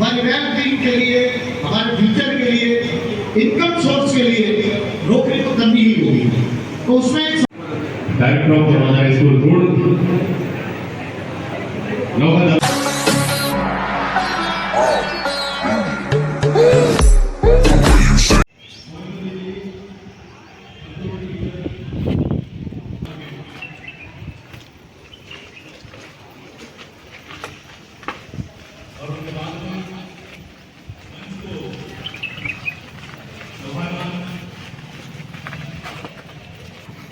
हमारे वेलबींग के लिए, हमारे फ्यूचर के लिए, इनकम सोर्स के लिए नौकरी तो करनी ही होगी। तो उसमें डायरेक्टर ऑफ दरवाजा स्कूल रोड नौका।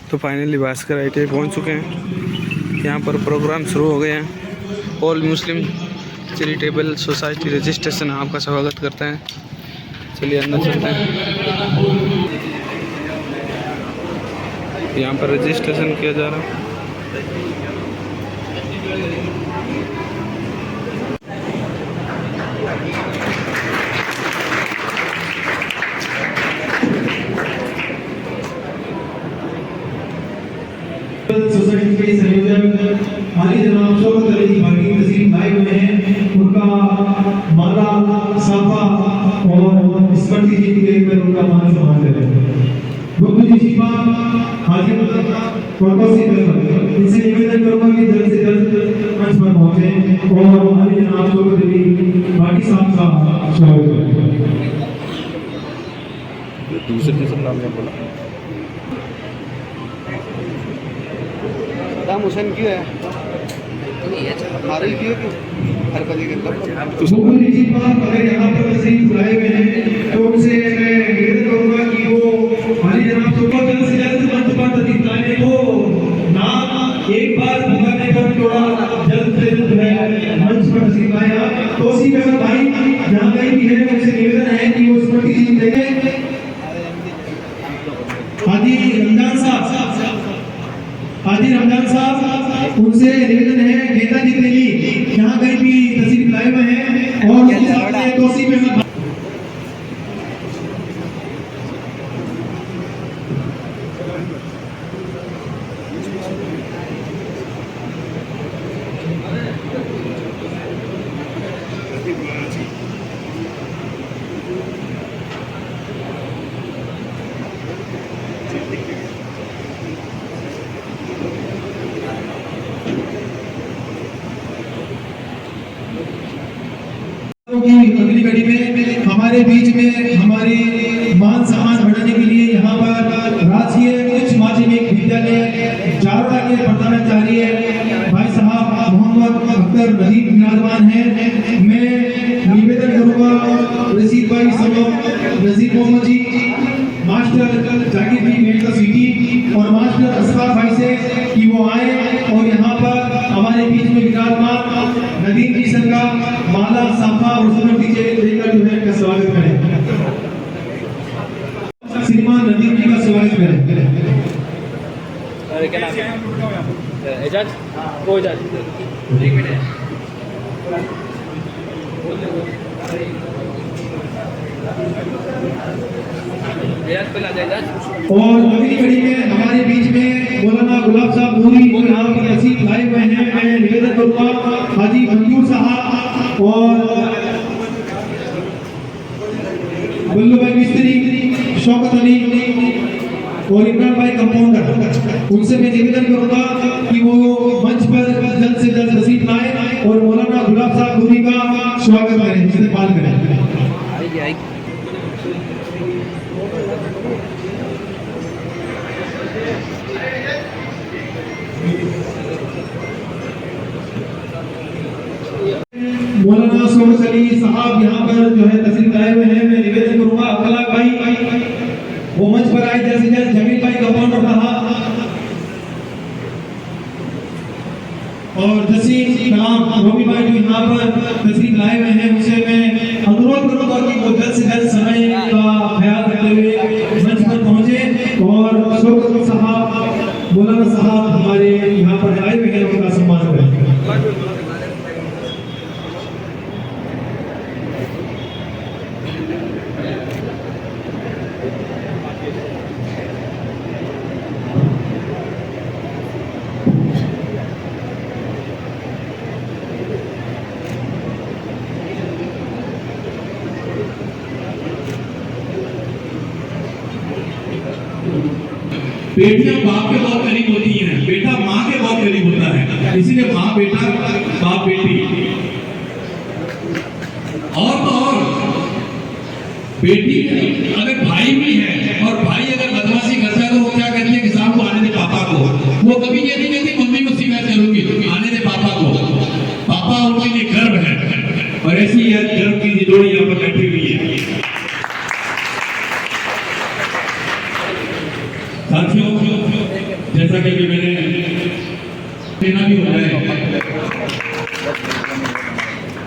तो फाइनली भास्कर ITI पहुंच चुके हैं। यहाँ पर प्रोग्राम शुरू हो गए हैं। All Muslim charitable society registration आपका स्वागत करते हैं। चलिए अंदर चलते हैं। यहाँ पर रजिस्ट्रेशन किया जा रहा है। सोसाइटी के संयोजक हाली जनाब शौकत अली की बाकी तस्वीर लाए हुए हैं। उनका माला साफा और स्मृति जी के लिए उनका मान सम्मान कर रहे हैं। बुद्ध जी शिफा हाजिर कौरकोसी इनसे निवेदन करूंगा कि जल्द से जल्द मंच पर पहुंचे और हाली जनाब शौकत अली बाकी साहब का स्वागत करें। दूसरे नाम क्या बोला? सद्दाम हुसैन क्यों है? हमारे क्यों हर पति के मुखर्जी जी अगर यहाँ पर तस्वीर बुलाए हुए हैं तो उनसे मैं निवेदन करूंगा कि वो हाली जनाब को जल्द से जल्द मंच पर तस्वीर लाने को नाम एक बार पुकारने पर थोड़ा जल्द से जल्द मंच पर तस्वीर लाया। तो उसी में भाई जहाँ कहीं भी है उनसे निवेदन है कि वो स्मृति जी देंगे। हाजी रमजान साहब उनसे निवेदन है नेताजी दिल्ली यहाँ कहीं भी तस्वीर लाए हुए हैं और उसके सामने तोसी में अगली कड़ी में हमारे बीच में हमारी मान सम्मान बढ़ाने के लिए यहाँ पर राजकीय उच्च माध्यमिक विद्यालय जारोड़ा के प्रधानाचार्य भाई साहब मोहम्मद अख्तर नदीम विराजमान है। मैं निवेदन करूंगा रशीद भाई समम नजीर मोहम्मद जी, मास्टर जाकिर भी मेडका सिटी और मास्टर असफाक भाई से कि वो आए और यहाँ पर हमारे बीच में विराजमान नदीम जी सर का माला साफा और स्मृति लेकर जो है का स्वागत करें। श्रीमान नदीम जी का स्वागत करें। अरे क्या नाम है? एजाज को एजाज एक मिनट और अगली कड़ी में हमारे बीच में मौलाना गुलाब साहब नूरी जो यहाँ पर तशरीफ लाए हुए हैं। मैं निवेदन करूंगा हाजी मंजूर साहब और बल्लू भाई मिस्त्री, शौकत अली और इमरान भाई कंपाउंडर, उनसे मैं निवेदन करूंगा कि वो मंच पर जल्द से जल्द तशरीफ लाए और मौलाना गुलाब साहब नूरी का स्वागत करें, इस्तेमाल करें। मौलाना शौकत अली साहब यहाँ पर जो है तशरीफ लाए हुए हैं। मैं निवेदन करूंगा अखलाक भाई वो मंच पर आए, जैसे जैसे जमील भाई कंपाउंडर रहा और जसीम कलाम रोमी भाई जो यहाँ पर तशरीफ लाए हुए हैं, उनसे मैं अनुरोध करूंगा कि वो जल्द से जल्द समय का ख्याल रखते हुए मंच पर पहुंचे और शौकत साहब मौलाना साहब हमारे यहाँ पर आए हुए हैं उनका सम्मान करें। बेटियां बाप के बहुत करीब होती हैं, बेटा माँ के बहुत करीब होता है, इसीलिए माँ बेटा बाप बेटी। और तो और बेटी अगर भाई भी है और भाई अगर बदमाशी करता है तो वो क्या कहती है कि साहब को आने दे पापा को। वो कभी ये नहीं कहती मम्मी को शिकायत करूंगी, आने दे पापा को। पापा उनके लिए गर्व है और ऐसी यह गर्व की जोड़ी यहाँ पर बैठी हुई है। साथियों, जैसा कि अभी मैंने देना भी हो रहा है,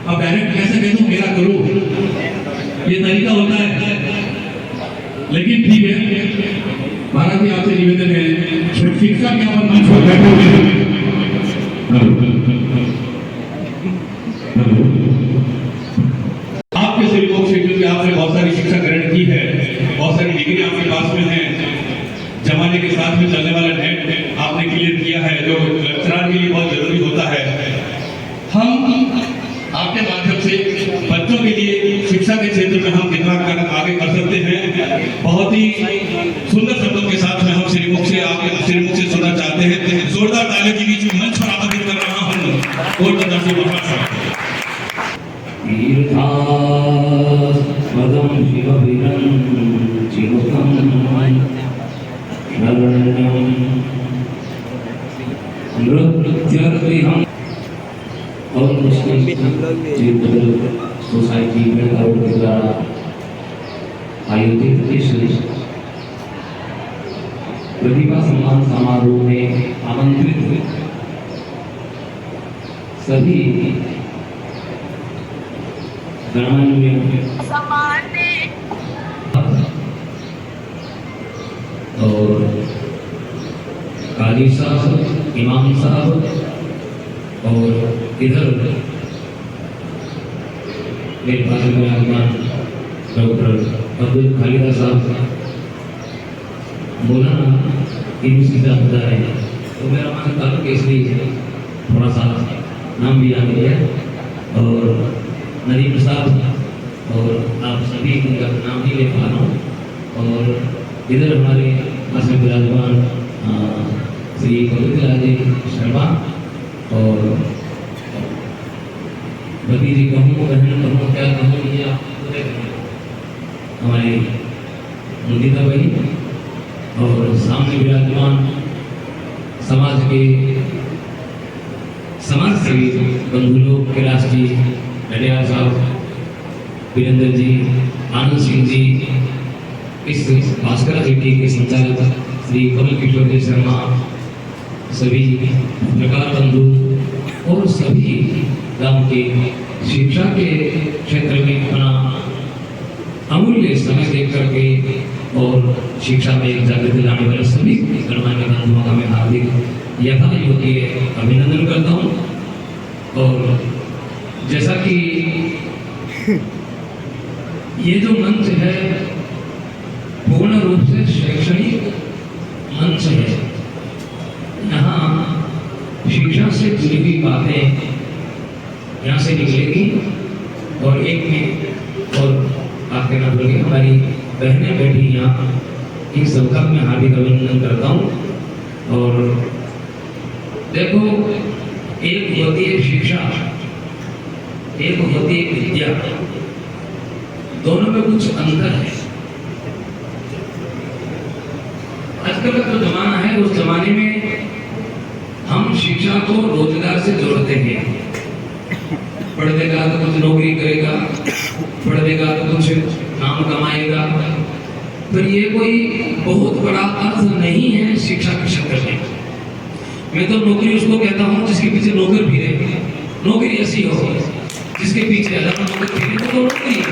अब डायरेक्ट कैसे कह दूं मेरा करो, ये तरीका होता है, लेकिन ठीक है। महाराज जी आपसे निवेदन है, शिक्षा के यहाँ मंच पर बैठे हुए हैं, आपके श्रीमुख से, क्योंकि आपने बहुत सारी शिक्षा ग्रहण की है, बहुत सारी डिग्री आपके पास में है, जमाने के साथ में चलने वाला नेट आपने क्लियर किया है, जो लेक्चरर के लिए बहुत जरूरी होता है। हम आपके माध्यम से बच्चों के लिए शिक्षा के क्षेत्र में हम कितना आगे कर सकते हैं, बहुत ही सुंदर शब्दों के साथ में हम श्रीमुख से आपके श्रीमुख से सुनना चाहते हैं। जोरदार तालियों के बीच में मंच पर आमंत्रित कर रहा हूं और दर्शी महाराज पदम शिवभिरं चिमुखं शरण्यं नृत्यर्तिहं और मुस्लिम चैरिटेबल सोसाइटी बेंगलुरु के द्वारा आयोजित इस प्रतिभा सम्मान समारोह में आमंत्रित सभी गणमान्य और काजी साहब, इमाम साहब और इधर मेरे पास विराजमान डॉक्टर अब्दुल खालिदा साहब बोला ना कि उसकी तरफ बता रहे हैं, तो मेरा मन ताल्लुक इसलिए है, थोड़ा सा नाम भी आ गया और नदीम साहब और आप सभी का नाम ही ले पा रहा हूँ। और इधर हमारे पास में विराजमान श्री कवितलाल जी शर्मा और भतीजी कहूँ, बहन कहूँ, क्या कहूँ, ये आप हमारी मुदिता भाई और सामने विराजमान समाज के समाज सेवी बंधु लोग, कैलाश जी, नडियाल साहब, वीरेंद्र जी, आनंद सिंह जी, इस भास्कर सिटी के संचालक श्री कमल किशोर जी शर्मा, सभी प्रकार बंधु और सभी गांव के शिक्षा के क्षेत्र में अपना अमूल्य समय देख करके और शिक्षा में जागृति लाने वाले सभी गणमान्य बंधुओं का मैं हार्दिक यथा योग्य अभिनंदन करता हूँ। और जैसा कि ये जो मंच है पूर्ण रूप से शैक्षणिक मंच है, यहाँ शिक्षा से जुड़ी हुई बातें यहाँ से निकलेगी। और एक में और आपके नाम बोलिए, हमारी बहनें बैठी यहाँ, इन सबका मैं हार्दिक अभिनंदन करता हूँ। और देखो, एक होती है शिक्षा, एक होती है विद्या, दोनों में कुछ अंतर है। आजकल का जो जमाना है, उस जमाने में हम शिक्षा को रोजगार से जोड़ते हैं। पढ़ लेगा तो कुछ नौकरी करेगा, पढ़ लेगा तो कुछ नाम कमाएगा, पर ये कोई बहुत बड़ा अर्थ नहीं है शिक्षा के क्षेत्र में। मैं तो नौकरी उसको कहता हूँ जिसके पीछे नौकर फिरे। नौकरी ऐसी हो जिसके पीछे हजार नौकर फिरे तो नौकरी है।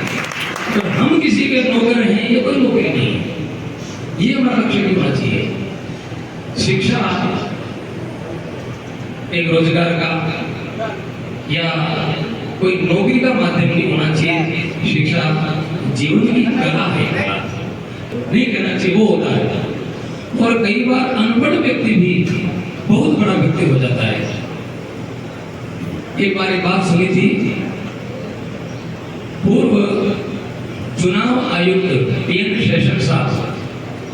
तो हम किसी के नौकर हैं, ये कोई नौकरी नहीं है। ये हमारा लक्ष्य नहीं होना चाहिए। शिक्षा एक रोजगार का या कोई नौकरी का माध्यम नहीं होना चाहिए। शिक्षा जीवन की कला है, नहीं कहना चाहिए वो होता है। और कई बार अनपढ़ व्यक्ति भी बहुत बड़ा व्यक्ति हो जाता है। एक बार एक बात सुनी थी, पूर्व चुनाव आयुक्त पीएन शेषन साहब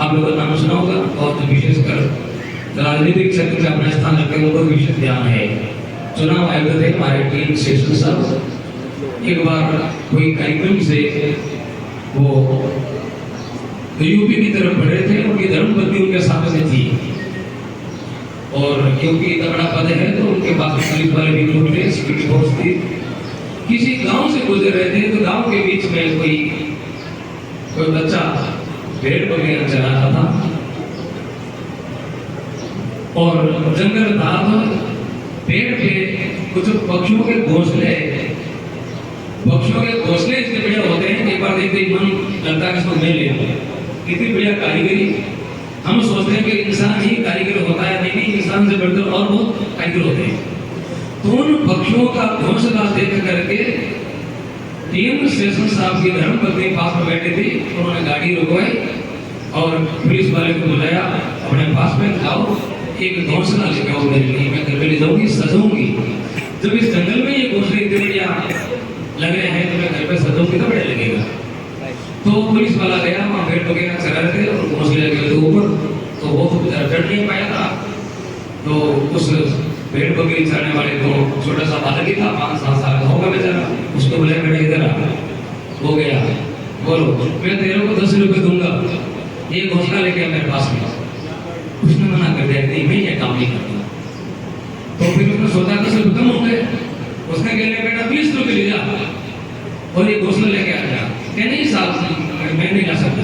आप लोगों का नाम सुना होगा, और विशेषकर राजनीतिक क्षेत्र में अपना स्थान रखते हैं उनको विशेष ध्यान है। चुनाव आयुक्त थे हमारे टीम सेशन साहब, एक बार कोई कार्यक्रम से वो यूपी की तरफ बढ़ रहे थे, उनकी धर्मपत्नी उनके सामने थी और क्योंकि इतना बड़ा पद है तो उनके पास पुलिस वाले भी लोग थे, सिक्योरिटी फोर्स थी। किसी गांव से गुजर रहे थे तो गांव के बीच में कोई बच्चा भेड़ बकरियां चरा रहा था और जंगल था तो पेड़ पे कुछ पक्षियों के घोंसले इतने बढ़िया होते हैं कि एक बार देखते ही मन लगता है कि इसको मैं ले लूं। कितनी बढ़िया कारीगरी। हम सोचते हैं कि इंसान ही कारीगर होता है, नहीं, इंसान से बढ़कर और बहुत कारीगर होते हैं। तो उन पक्षियों का घोंसला देख करके टीएम सेशन साहब की धर्मपत्नी पास में बैठे थी, उन्होंने गाड़ी रुकवाई और पुलिस वाले को बुलाया अपने पास में, लाओ एक घोंसला लेके आओ मेरे लिए, मैं घर पे ले जाऊंगी, सजाऊंगी। जब इस जंगल में ये घोंसले इतने बढ़िया लग रहे हैं तो मैं घर पे सजाऊंगी तो बढ़िया लगेगा। तो पुलिस वाला गया, वहाँ भेड़ बकरियां चरा रहे थे और घोंसले लगे थे ऊपर, तो वो तो चढ़ नहीं पाया था। तो उस भेड़ बकरी चढ़ने वाले को छोटा सा बालक ही था, 5-7 साल का होगा बेचारा, उसको बोले बेटा इधर आ। वो गया, बोलो मैं तेरे को 10 रुपये दूंगा, ये घोंसला लेके मेरे पास में। उसने मना कर दिया, नहीं मैं ये काम नहीं करता। तो फिर उसने सोचा 10 रुपये कम हो गए, उसने कह बेटा 20 रुपये ले जा और ये घोंसला लेके आ गया। क्या नहीं साहब मैं नहीं ला सकता।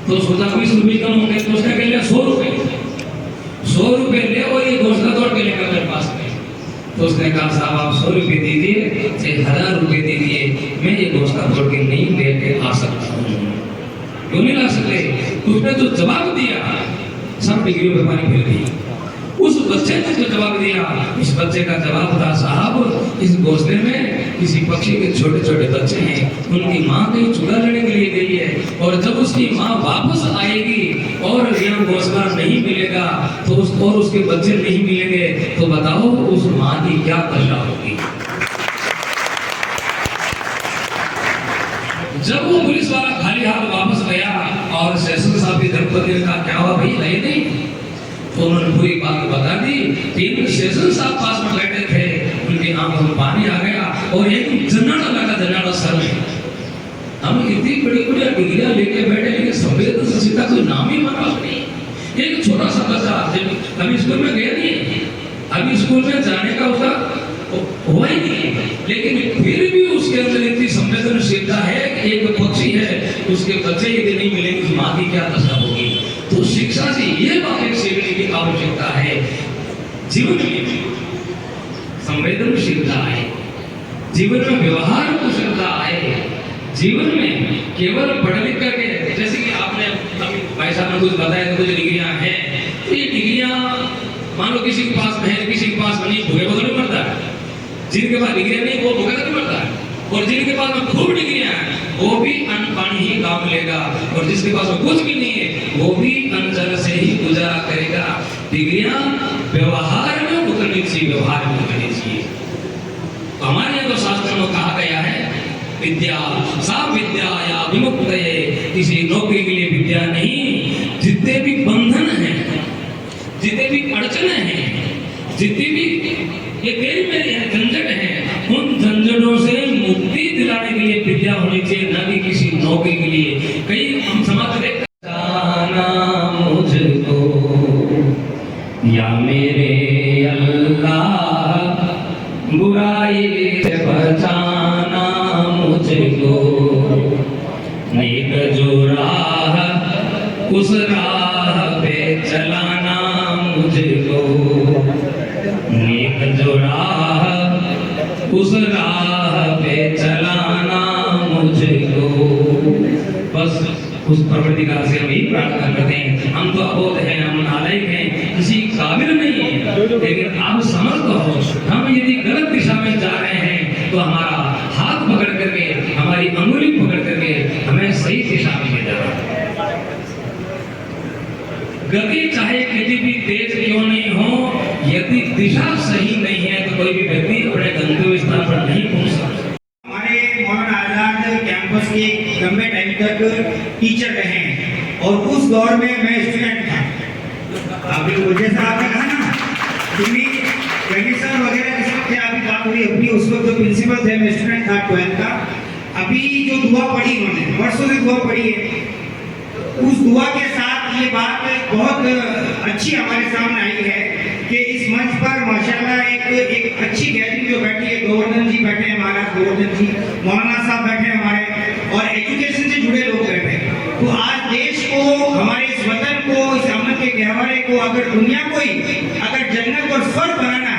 तो सोचा 20 रुपये कम होंगे, तो उसने कह लिया 100 रुपये ले और ये घोंसला तोड़ के लेकर मेरे पास में। तो उसने कहा साहब आप 100 रुपये दीजिए, चाहे 1000 रुपये दीजिए, मैं ये घोंसला तोड़ के नहीं लेके आ सकता हूँ। क्यों नहीं ला सकते? उसने जो जवाब दिया सब डिग्री में पानी फिर दी। उस बच्चे ने जो जवाब दिया, इस बच्चे का जवाब था साहब इस घोंसले में किसी पक्षी के छोटे छोटे बच्चे हैं, उनकी माँ कहीं चूड़ा लेने के लिए गई है और जब उसकी माँ वापस आएगी और यह घोंसला नहीं मिलेगा तो उसके बच्चे नहीं मिलेंगे, तो बताओ उस माँ की क्या दशा होगी। जब वो पुलिस वाला खाली हाथ वापस गया और सेशन साहब की धर्मपत्नी ने कहा क्या हुआ भाई, लाए नहीं? तो उन्होंने पूरी बात बता दी। टीम सेशन साहब पास में बैठे थे, उनकी आंखों में पानी आ गया और एक जन्नाटा लगा सर में। हम इतनी बड़ी बड़ी डिग्रियां लेके बैठे, लेकिन संवेदनशीलता कोई नाम ही हमारे पास नहीं। एक छोटा सा बच्चा अभी स्कूल में गया नहीं, अभी स्कूल में जाने का उसका हुआ ही नहीं, लेकिन फिर भी उसके अंदर इतनी संवेदनशीलता है कि एक पक्षी है, उसके बच्चे यदि नहीं मिलेंगे उस माँ की क्या दशा होगी। तो शिक्षा से ये बातें सीखने की आवश्यकता है। जीवन में संवेदनशीलता आए, जीवन में व्यवहार कुशलता आए, जीवन में केवल पढ़ लिख करके, जैसे कि आपने अभी भाई साहब ने कुछ बताया तो कुछ डिग्रियां हैं, तो ये डिग्रियां मान लो किसी के पास है, किसी के पास नहीं, भूखे बदल में मरता है। जिनके पास डिग्रियां नहीं वो भूखे बदल मरता है, और जिनके पास में खूब डिग्रियां हैं वो भी अन्न पानी ही काम लेगा, और जिसके पास में कुछ भी नहीं है वो भी अन्न जल से ही गुजारा करेगा। डिग्रियां व्यवहार में उतरनी चाहिए, व्यवहार में उतरनी चाहिए। तो हमारे यहाँ तो शास्त्र में कहा गया है विद्या सा विद्या या विमुक्त है, किसी नौकरी के लिए विद्या नहीं। जितने भी बंधन हैं, जितने भी अड़चने हैं, जितनी भी ये तेरी मेरी झंझट है, उन झंझटों से मुक्ति दिलाने के लिए विद्या होनी चाहिए, न कि किसी नौकरी के लिए। कई हम समाज देखते मुझको या मेरे अल्लाह बुराई से बचाना मुझको, नेक जो राह उस राह पे चलाना मुझको, नेक जो राह उस राह पे चलाना मुझको। बस उस परवरदिगार से हम यही प्रार्थना करते हैं। हम तो अबोध हैं, हम नालायक हैं, किसी काबिल नहीं है, लेकिन आप समर्थ हो। हम यदि गलत दिशा में जा रहे हैं तो हमारा हाथ पकड़ करके, हमारी अंगुली पकड़ करके हमें सही दिशा में ले जाना है। गति चाहे कितनी भी तेज क्यों नहीं हो, यदि दिशा सही नहीं है तो कोई भी व्यक्ति अपने गंतव्य स्थान पर नहीं पहुंच सकता। हमारे मौलाना आजाद कैंपस के लंबे टाइम तक टीचर रहे हैं, और उस दौर में मैं स्टूडेंट था। अभी जैसा आपने कहा ना कंडीशन वगैरह जिस वक्त अभी बात हुई अपनी, उस वक्त जो प्रिंसिपल थे, मैं स्टूडेंट था 12th का। अभी जो दुआ पढ़ी उन्होंने, वर्षों से दुआ पढ़ी है, उस दुआ के साथ ये बात बहुत अच्छी हमारे सामने आई है कि इस मंच पर माशाल्लाह एक अच्छी गैदरिंग जो बैठी है, गोवर्धन जी बैठे हैं, महाराज गोवर्धन जी, मौलाना साहब बैठे हैं हमारे, और एजुकेशन से जुड़े लोग बैठे हैं। तो आज देश को, हमारे इस वतन को, इस अमन के गहवारे को, अगर दुनिया को ही अगर जन्नत और स्वर्ग बनाना है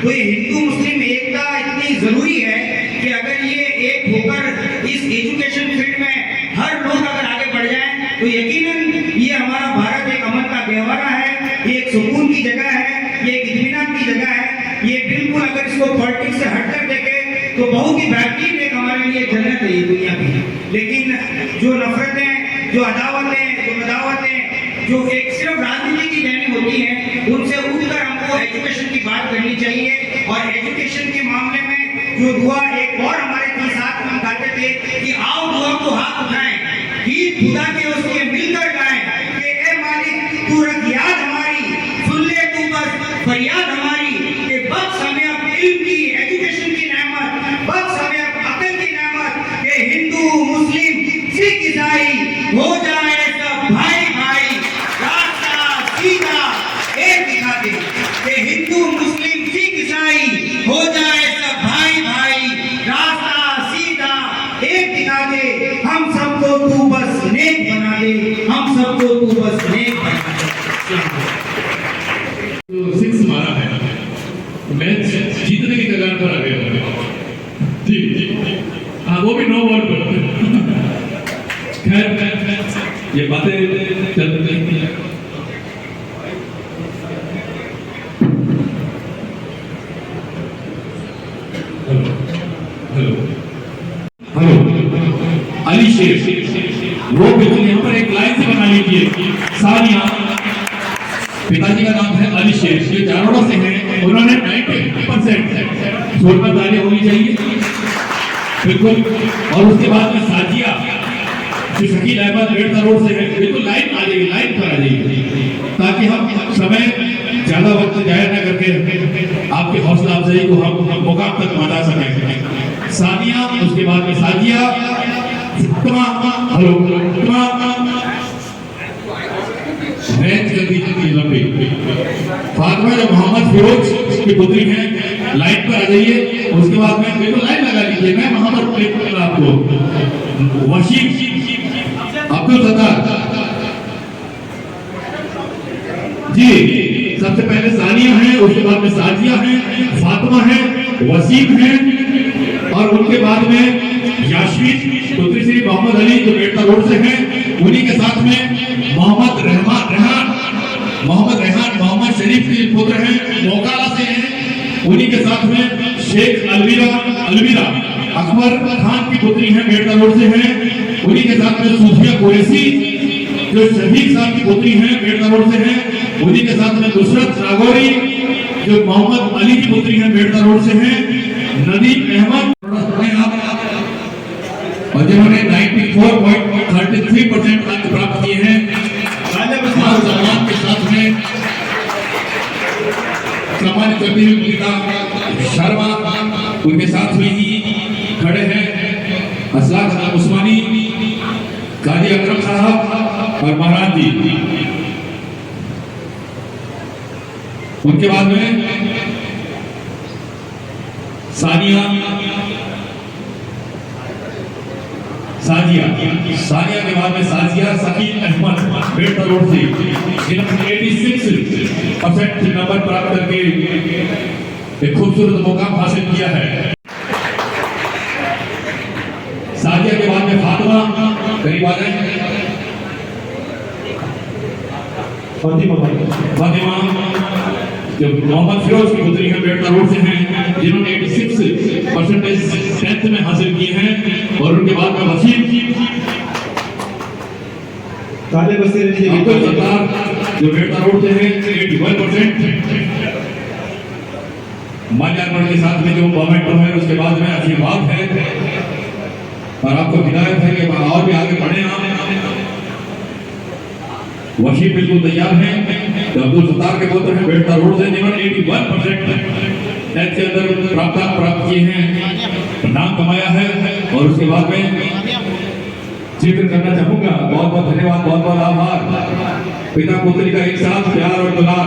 तो ये हिंदू मुस्लिम एकता इतनी जरूरी है कि अगर ये एक होकर इस एजुकेशन फील्ड में हर लोग अगर आगे बढ़ जाएं तो यकीनन ये हमारा भारत एक अमन का गहवारा है, ये एक सुकून की जगह है, ये एक इत्मीनान की जगह है। ये बिल्कुल अगर इसको पॉलिटिक्स से हटकर देखें तो बहुत ही बेहतरीन एक हमारे लिए जन्नत है ये दुनिया की। लेकिन जो नफरतें, जो अदावतें, जो मदावतें, जो एक सिर्फ राजनीति की बहनें होती हैं, उनसे उठकर हमको एजुकेशन की बात करनी चाहिए। और एजुकेशन के मामले में जो दुआ एक और हमारे साथ हम गाते थे कि आओ दुआ को हाथ उठाएं, गीत खुदा के उसके मिलकर गाएं कि ए मालिक तू रख याद हमारी, सुन ले तू बस फरियाद हमारी, कि बख्श हमें अब इल्म की, एजुकेशन की नेमत, बख्श हमें अब अकल की नेमत, कि हिंदू मुस्लिम सिख ईसाई हो जाए सब भाई भाई, रास्ता सीधा एक दिखा दे, कि हिंदू मुस्लिम सिख ईसाई हो जाए सब भाई भाई, रास्ता सीधा एक दिखा दे, हम सबको तू बस नेक बना दे, हम सबको तू बस नेक बना दे। 6 मारा है, मैच जीतने की कगार पर आ गया। ठीक, हाँ वो भी 9 बॉल पर। खैर ये बातें चलती हैं। हेलो अली शेख, वो बिल्कुल यहाँ पर एक लाइन से बना लीजिए। सानिया, पिताजी का नाम है अली शेख, ये जारोड़ा से हैं, उन्होंने 90% छोड़ पर तालियां होनी चाहिए बिल्कुल। और उसके बाद में साजिया जो शकील अहमद बेड़ता रोड से है, बिल्कुल लाइन आ जाएगी, लाइन पर आ जाएगी, ताकि हम समय ज्यादा वक्त जाया न करके आपके हौसला अफजाई को हम मुकाम तक पहुंचा सकें। सानिया, उसके बाद में साजिया, हेलो मैच गति लंबी, फातिमा जो मोहम्मद फिरोज की पुत्री हैं, लाइन पर आ जाइए। उसके बाद में बिल्कुल लाइन लगा लीजिए, मैं वहां पर आपको वशीम अब्दुल सत्तार जी, सबसे पहले सानिया है, उसके बाद में साजिया है, फातिमा है, वसीम है, और उनके बाद में यास्मीन पुत्री श्री मोहम्मद अली जो बेड़ता रोड से हैं, उन्हीं के साथ में मोहम्मद रेहान मोहम्मद शरीफ के पुत्र हैं, मोकाला से हैं, उन्हीं के साथ में शेख अलवीरा अकबर खान की पुत्री हैं, बेड़ता रोड से हैं, उन्हीं के साथ में सूफिया कुरैशी जो शहीद साहब की पुत्री हैं, बेड़ता रोड से हैं, उन्हीं के साथ में नुसरत नागौरी जो मोहम्मद अली की पुत्री हैं, बेड़ता रोड से हैं, नदीम अहमद और जिन्होंने 94.33% अंक प्राप्त किए हैं। सम्मान के साथ में सम्मानित करते हुए गीता शर्मा उनके साथ में ही खड़े हैं, असलाक उस्मानी, काजी अकरम साहब और महाराज जी। उनके बाद में साजिया के बाद में साजिया शकील अहमद बेड़ता रोड से, जिन्होंने 86% नंबर प्राप्त करके एक खूबसूरत मुकाम हासिल किया है। साजिया के बाद में फातिमा, करीब आ जाए, फातिमा जो मोहम्मद फिरोज की पुत्री है, बेड़ता रोड से हैं, जिन्होंने 86% 10th में हासिल किए हैं, और उनके बाद में वसीम अब्दुल सत्तार जो बेड़ता रोड से हैं, 81%। माल्यार्पण के साथ में जो मोमेंटो है, उसके बाद में आशीर्वाद है, और आपको हिदायत है कि और भी आगे बढ़े आप। वशीम बिल्कुल तैयार हैं। तो अब्दुल सत्तार के पुत्र हैं बेड़ता रोड से, जिन्होंने 81% टेस्ट के अंदर प्राप्त किए हैं, नाम कमाया है। और उसके बाद में जिक्र करना चाहूंगा, बहुत बहुत धन्यवाद, बहुत बहुत आभार। पिता पुत्री का एक साथ प्यार और दुलार।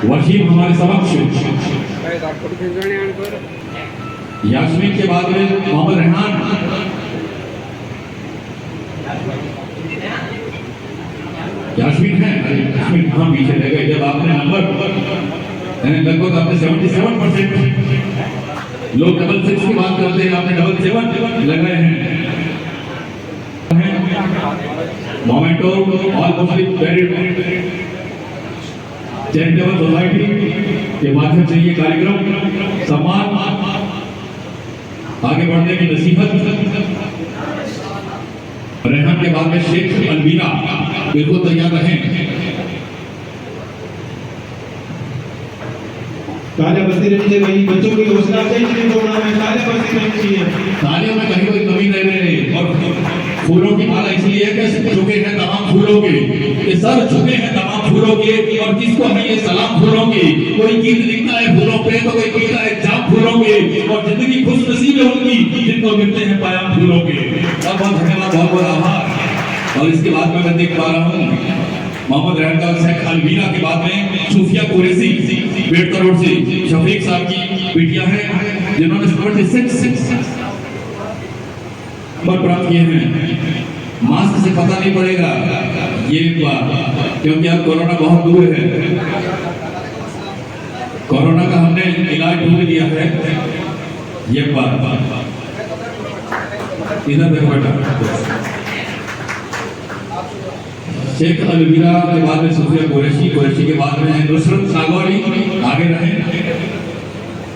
वशीम हमारे समक्ष, यास्मीन के बाद में मोहम्मद रेहान, यास्मीन है, अरे यास्मीन कहाँ पीछे रह गए जब आपने नंबर लगभग आपने 77% लोग 66 की बात करते हैं, आपने 77 लगाए हैं। Memento all Muslim charitable society के माध्यम से ये कार्यक्रम सम्मान, आगे बढ़ने की नसीहत। रेहान के बाद में शेख अलमीरा बिल्कुल तैयार रहें। तालियां बजती रहनी चाहिए भाई, बच्चों की हौसला अफजाई के लिए प्रोग्राम है, तालियां बजती रहनी चाहिए। तालियों में कहीं कोई कमी नहीं रहे। और फूलों की माला इसलिए है कि झुके हैं तमाम फूलों के, ये सर झुके हैं तमाम फूलों के। और किसको है ये सलाम फूलों की। कोई गीत लिखता है फूलों पे तो कोई गीता है जाम फूलों के। और जिंदगी खुश नसीब है उनकी जिनको मिलते हैं पायाम फूलों के। बहुत बहुत धन्यवाद, बहुत बहुत आभार। और इसके बाद में मैं देख पा रहा हूँ मोहम्मद रेहान का शेख अलमीरा के बाद में सूफिया कुरैशी बेड़ता रोड से शफीक साहब की बेटियां हैं, जिन्होंने 76 नंबर प्राप्त किए हैं। मास्क से पता नहीं पड़ेगा ये बात, क्योंकि अब कोरोना बहुत दूर है। कोरोना का हमने इलाज ढूंढ लिया है। ये बात इधर देखो बेटा। शेख अलमीरा के बाद में सूफिया कुरैशी, कुरैशी के बाद में नुसरत नागौरी आगे रहे,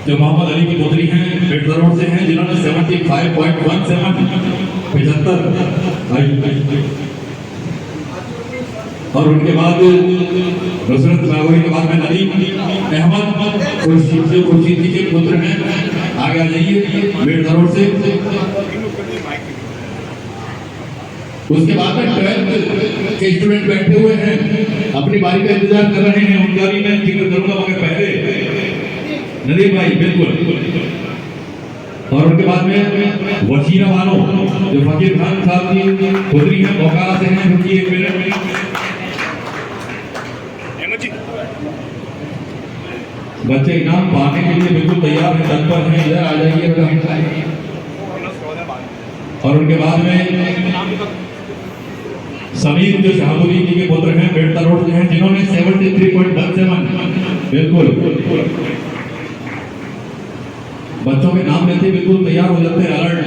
जो मोहम्मद अली की पुत्री हैं, बेड़ता रोड से हैं, जिन्होंने 75.17 और उनके बाद नुसरत नागौरी के बाद में नदीम अहमद खुर्शीद जी के पुत्र हैं। आगे आ जाइए बेड़ता रोड से। उसके बाद में 12th के स्टूडेंट बैठे हुए हैं, अपनी बारी का इंतजार कर रहे हैं। उनका भी मैं जिक्र करूंगा मगर पहले नदीम भाई बिल्कुल। और उनके बाद में वसीरा बानो जो फकीर खान साहब की पुत्री है, बोकारो से हैं, उनकी 1 मिनट। बच्चे इनाम पाने के लिए बिल्कुल तैयार हैं, तत्पर हैं, इधर आ जाइए। और उनके बाद में समीर जो शाहबुली जी के पुत्र हैं, बेड़ता रोड से हैं, जिन्होंने 73.17 बिल्कुल। बच्चों के नाम लेते बिल्कुल तैयार हो जाते हैं, अलर्ट।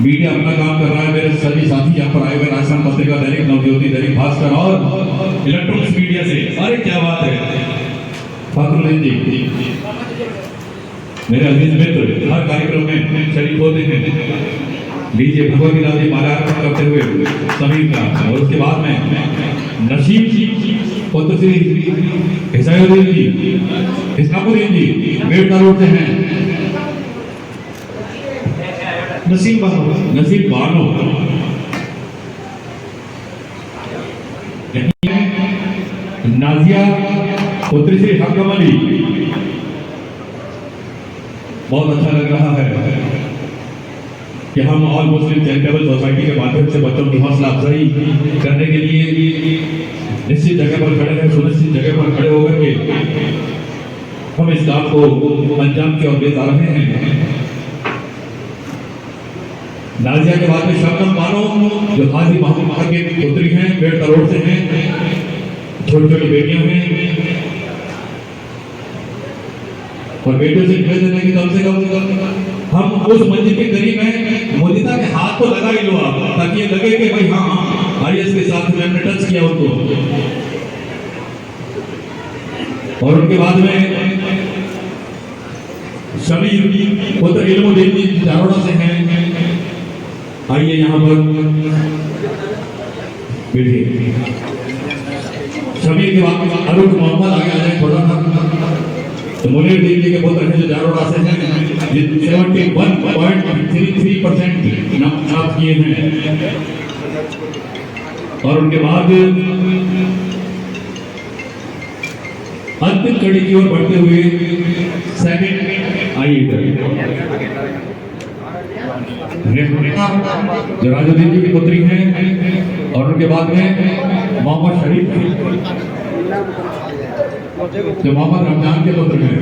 मीडिया अपना काम कर रहा है, मेरे सभी साथी यहाँ पर आए हुए, राजस्थान पत्रिका, दैनिक नवज्योति, दैनिक भास्कर और इलेक्ट्रॉनिक्स मीडिया से। अरे क्या बात है फखरुद्दीन जी, मेरे अजीज मित्र हर कार्यक्रम में शरीक होते हैं। लीजिए भगवती लाल जी माल्यार्पण करते हुए समीर का। और उसके बाद में नसीब जी पुत्र श्री हिसायुद्दीन जी, हिस्कापुद्दीन जी बेड़ता रोड से हैं। नसीब बानो नाजिया पुत्री श्री हकम अली। बहुत अच्छा लग रहा है कि हम ऑल मुस्लिम चैरिटेबल सोसाइटी के माध्यम से बच्चों की हौसला अफजाई करने के लिए निश्चित जगह पर खड़े हैं, सुनिश्चित जगह पर खड़े होकर के हम इस काम को अंजाम की ओर ले जा रहे हैं। नाजिया के बाद में शबनम बानो जो हाजी मोहम्मद की पुत्री हैं, बेड़ता रोड से हैं, छोटी छोटी बेटियां हैं। और बेटियों से निवेदन है कि कम से कम हम उस मंजिल के करीब हैं, मोदिता के हाथ तो लगा ही लो आप, ताकि ये लगे कि भाई हाँ आईएएस के साथ में हमने टच किया उनको। और उनके बाद में शमीर पुत्र इल्मुद्दीन जी जारोड़ा से हैं। आइए यहाँ पर बैठिए। शमीर के बाद अरुण मोहम्मद आगे आ जाए थोड़ा सा। तो मुनीर दीन जी के पुत्र हैं जो जारोड़ा से हैं, 71.33% इनाम प्राप्त किए हैं। और उनके बाद अंतिम कड़ी की ओर बढ़ते हुए सेकंड आइए इधर जो राजुद्दीन जी की पुत्री हैं, और उनके बाद में मोहम्मद शरीफ जो मोहम्मद रमजान के पुत्र हैं।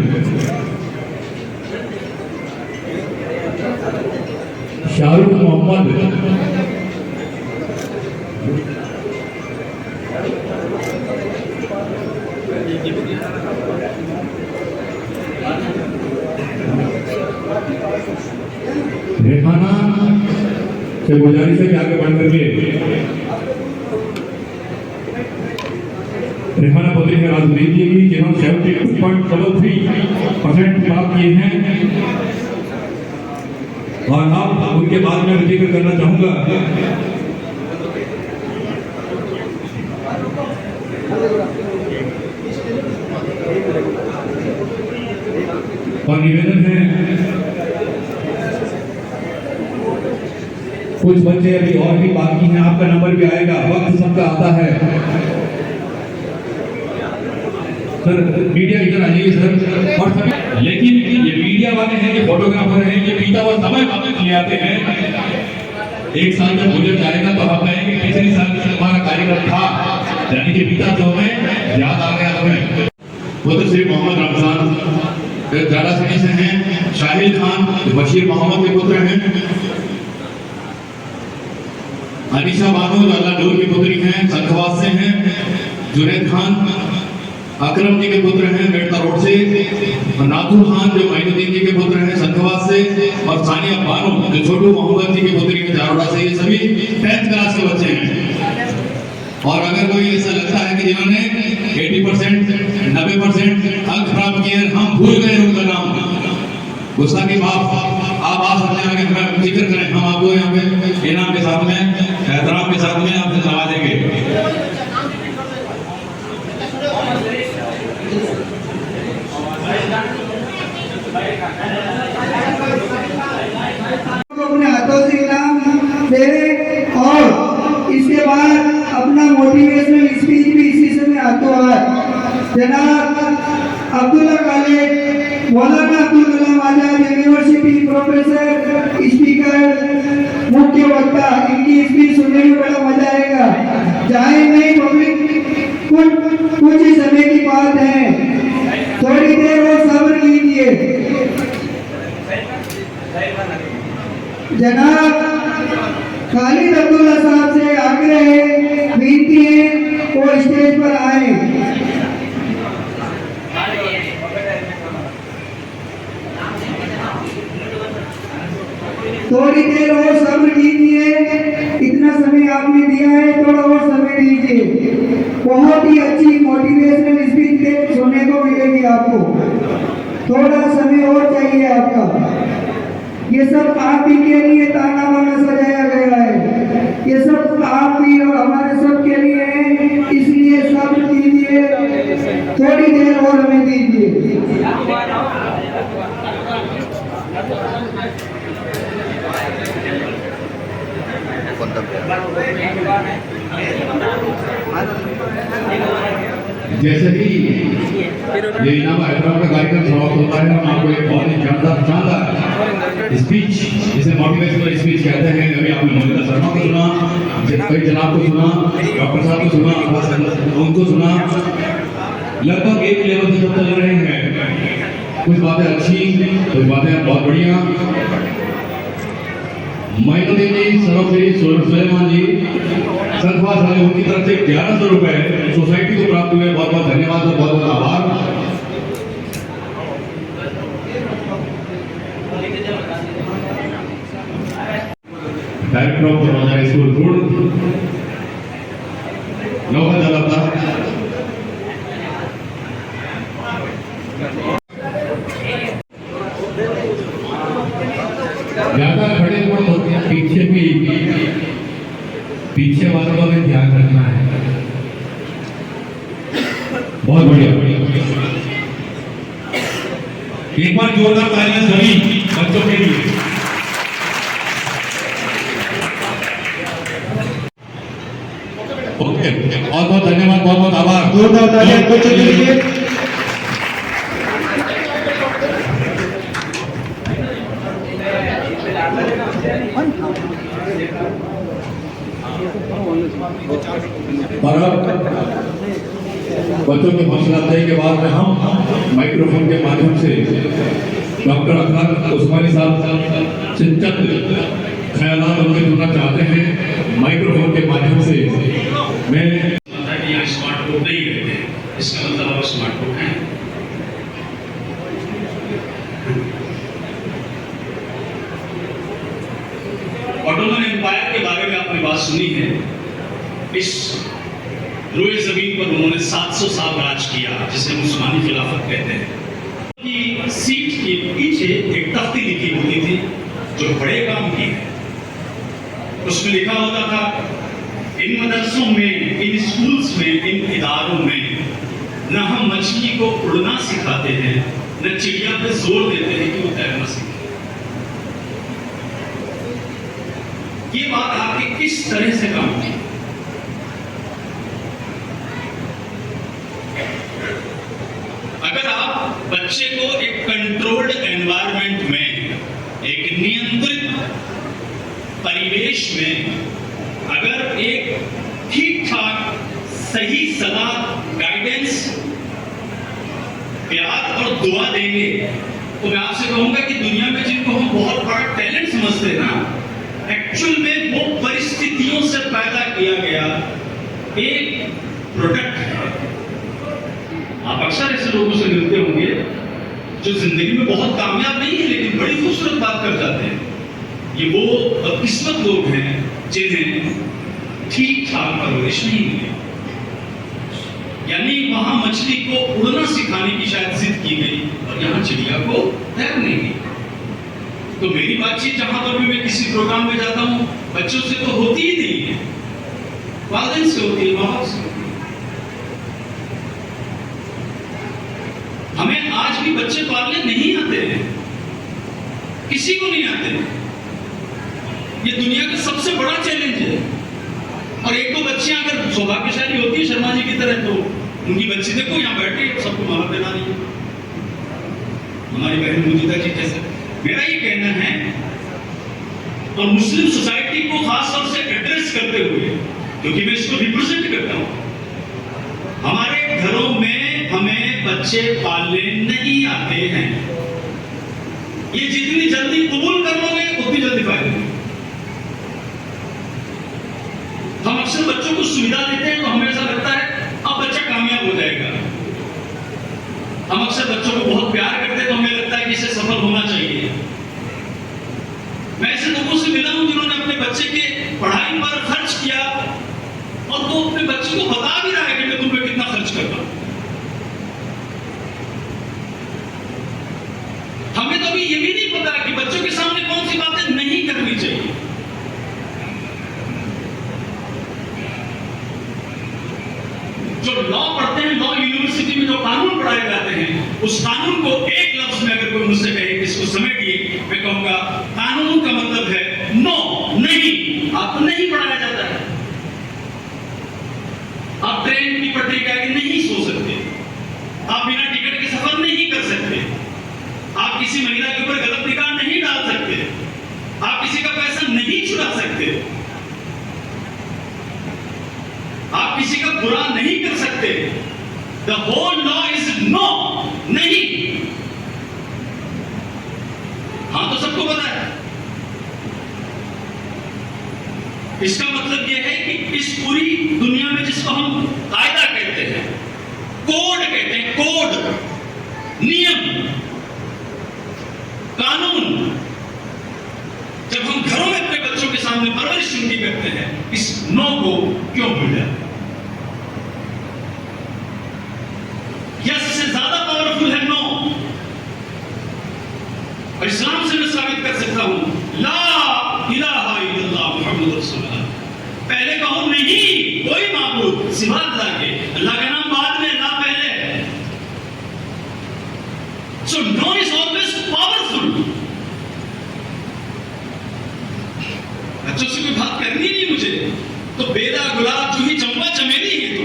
शाहरुख मोहम्मद रेखाना से गुजारिश है कि आगे बढ़ करके रेखाना पुत्री है राजुद्दीन जी की, जिन्होंने 72.33% प्राप्त किए हैं। और अब उनके बाद में जिक्र करना चाहूंगा और निवेदन है, कुछ बच्चे अभी और भी बाकी हैं, आपका नंबर भी आएगा, वक्त सबका आता है। सर मीडिया इधर आ जाइए सर। और सर लेकिन ये मीडिया वाले हैं, ये फोटोग्राफर हैं, ये बीता हुआ समय वापस ले आते हैं। एक साल जब गुजर जाएगा तो हम कहेंगे पिछले साल हमारा कार्यक्रम था, यानी कि बीता तो हमें याद आ गया हमें। वो तो श्री मोहम्मद रमजान झालासनी से हैं, शाहिल खान बशीर मोहम्मद के पुत्र हैं, अनीशा बानो जो अल्लाह नूर की पुत्री हैं, संखवास से हैं, जुनैद खान अकरम जी के पुत्र हैं बेड़ता रोड से, और नाथुर खान जो मोइनुद्दीन जी के पुत्र हैं संखवास से, और सानिया बानो जो छोटू मोहम्मद जी के पुत्री हैं जारोड़ा से। ये सभी 10th क्लास के बच्चे हैं। और अगर कोई ऐसा लगता है कि जिन्होंने 80% 90% अंक प्राप्त किए, हम भूल गए उनका नाम, गुस्सा की बात, आप आ सकते हैं, हमें जिक्र करें, हम आपको यहाँ पे इनाम के साथ में, एहतराम के साथ में आपसे नवाजेंगे। अपने हाथों से इनाम दे, और इसके बाद अपना मोटिवेशनल स्पीच भी इसी समय हाथों हाथ जनाब अब्दुल्ला कॉलेज मौलाना Abdul Kalam Azad university professor speaker मुख्य वक्ता, इनकी स्पीच सुनने में बड़ा मजा आएगा। जाए नहीं पब्लिक, कुछ ही समय की बात है, थोड़ी देर और सब्र कीजिए। जनाब खालिद अब्दुल्ला साहब से आग्रह है, विनती है वो स्टेज पर आए। थोड़ी देर और सब्र कीजिए, इतना समय आपने दिया है, थोड़ा और समय दीजिए। बहुत ही अच्छी मोटिवेशनल स्पीच सुनने को मिलेगी आपको, थोड़ा समय और चाहिए आपका। ये सब आप ही के लिए ताना बाना सजाया गया है, ये सब आप भी और हमारे सब के लिए है, इसलिए सब्र कीजिए, थोड़ी देर और हमें दीजिए। जैसे ही ये इनाम हैदराबाद का कार्यक्रम समाप्त होता है, हम आपको एक बहुत ही शानदार स्पीच, जिसे मोटिवेशनल स्पीच कहते हैं, अभी आपने मोनिका शर्मा को सुना, कई जनाब को सुना, डॉक्टर साहब को सुना, उनको सुना। लगभग एक लेवल से सब चल रहे हैं, कुछ बातें अच्छी, कुछ बातें बहुत बढ़िया। मोइनुद्दीन जी, सरोफी सुलेमान जी संखवास वाले, उनकी तरफ से 1100 रुपए सोसाइटी को प्राप्त हुए, बहुत बहुत धन्यवाद और बहुत बहुत आभार। Director of Rosari school road नौका चलाता ज्यादा खड़े मत होते हैं, पीछे वालों का भी ध्यान रखना है। बहुत बढ़िया, एक बार जोरदार तालियां सभी बच्चों बहुत बहुत धन्यवाद, बहुत बहुत आभार। जोरदार तालियां बच्चों के लिए। और अब बच्चों के हौसला अफजाई के बाद में हम माइक्रोफोन के माध्यम से डॉक्टर अखलाक उस्मानी साहब से चंद ख्यालात उनके सुनना चाहते हैं। माइक्रोफोन के माध्यम से मैं यहाँ स्मार्ट बोर्ड नहीं रहते, इसका मतलब आप स्मार्ट बोर्ड हैं। ऑटोमन एम्पायर के बारे में आपने बात सुनी है। इस रोए जमीन पर उन्होंने 700 साल राज किया, जिसे हम उस्मानी खिलाफत कहते हैं। कि सीट के पीछे एक तख्ती लिखी होती थी जो बड़े काम की है। उसमें लिखा होता था, इन मदरसों में, इन स्कूल्स में, इन इदारों में न हम मछली को उड़ना सिखाते हैं, न चिड़िया पे जोर देते हैं कि वो तैरना सीखे। ये बात आपके किस तरह से काम की? अगर आप बच्चे को एक कंट्रोल्ड एनवायरनमेंट में, एक नियंत्रित परिवेश में, अगर एक ठीक ठाक सही सलाह, गाइडेंस, प्यार और दुआ देंगे, तो मैं आपसे कहूंगा कि दुनिया में जिनको हम बहुत बड़ा टैलेंट समझते हैं ना, एक्चुअल में वो परिस्थितियों से पैदा किया गया एक प्रोडक्ट है। आप अक्सर ऐसे लोगों से मिलते होंगे जो जिंदगी में बहुत कामयाब नहीं है लेकिन बड़ी खूबसूरत बात कर जाते हैं। ये वो किस्मत लोग हैं जिन्हें ठीक ठाक परवरिश नहीं मिली, यानी वहां मछली को उड़ना सिखाने की शायद जिद की गई और यहाँ चिड़िया को तैरने की। तो मेरी बातचीत जहां पर भी मैं किसी प्रोग्राम में जाता हूं, बच्चों से तो होती ही नहीं है, वालिदैन से होती है, माँ बाप से। हमें आज भी बच्चे पालने नहीं आते हैं, किसी को नहीं आते। ये दुनिया का सबसे बड़ा चैलेंज है। और एक दो बच्चियां अगर सौभाग्यशाली होती है शर्मा जी की तरह, तो उनकी बच्ची देखो यहाँ बैठे सबको माला पहना रही है, हमारी बहन मुजीदा जी जैसे। मेरा ये कहना है, और मुस्लिम सोसाइटी को खास तौर से एड्रेस करते हुए, क्योंकि मैं इसको रिप्रेजेंट करता हूं, हमारे घरों में हमें बच्चे पालने नहीं आते हैं। ये जितनी जल्दी कबूल कर लोगे उतनी जल्दी पाएंगे। हम अक्सर बच्चों को सुविधा देते हैं तो हमें ऐसा लगता है अब बच्चा कामयाब हो जाएगा। हम अक्सर बच्चों को बहुत प्यार करते हैं तो हमें लगता है कि इसे सफल होना चाहिए। मैं ऐसे लोगों से मिला हूं जिन्होंने अपने बच्चे के पढ़ाई पर खर्च किया और वो अपने बच्चे को बता भी रहा है कि मैं तुम पे कितना खर्च करता हूं। हमें तो अभी ये भी नहीं पता कि बच्चों के सामने कौन सी बातें नहीं करनी चाहिए। जो लॉ पढ़ते हैं, लॉ यूनिवर्सिटी में जो कानून पढ़ाए जाते हैं, उस कानून को एक लफ्ज में अगर कोई मुझसे कहे इसको समेटिए, मैं कहूंगा कानून का मतलब है नो, नहीं। आपको नहीं पढ़ाया जाता है। आप ट्रेन की पटरी के आगे नहीं सो सकते, आप बिना टिकट के सफर नहीं कर सकते, आप किसी महिला के ऊपर गलत निगाह नहीं डाल सकते, आप किसी का पैसा नहीं चुरा सकते, आप किसी का बुरा नहीं कर सकते। The whole law is no, नहीं। हाँ तो सबको पता है। इसका मतलब यह है कि इस पूरी दुनिया में जिसको हम कायदा कहते हैं, कोड कहते हैं, कोड, नियम, कानून, जब हम घरों में अपने बच्चों के सामने परवरिश उनकी करते हैं, इस नो को क्यों भूल जाते? यस से ज्यादा पावरफुल है नो। और इस्लाम से मैं साबित कर सकता हूं, ला इलाहा इल्लल्लाह मुहम्मद रसूलुल्लाह। पहले कहो नहीं कोई माबूद सिवा अल्लाह के, अल्लाह का नाम बाद में, अल्लाह पहले। So no is always powerful. बच्चों से कोई बात करनी नहीं मुझे, तो बेला गुलाब जूही चंपा चमेली है तो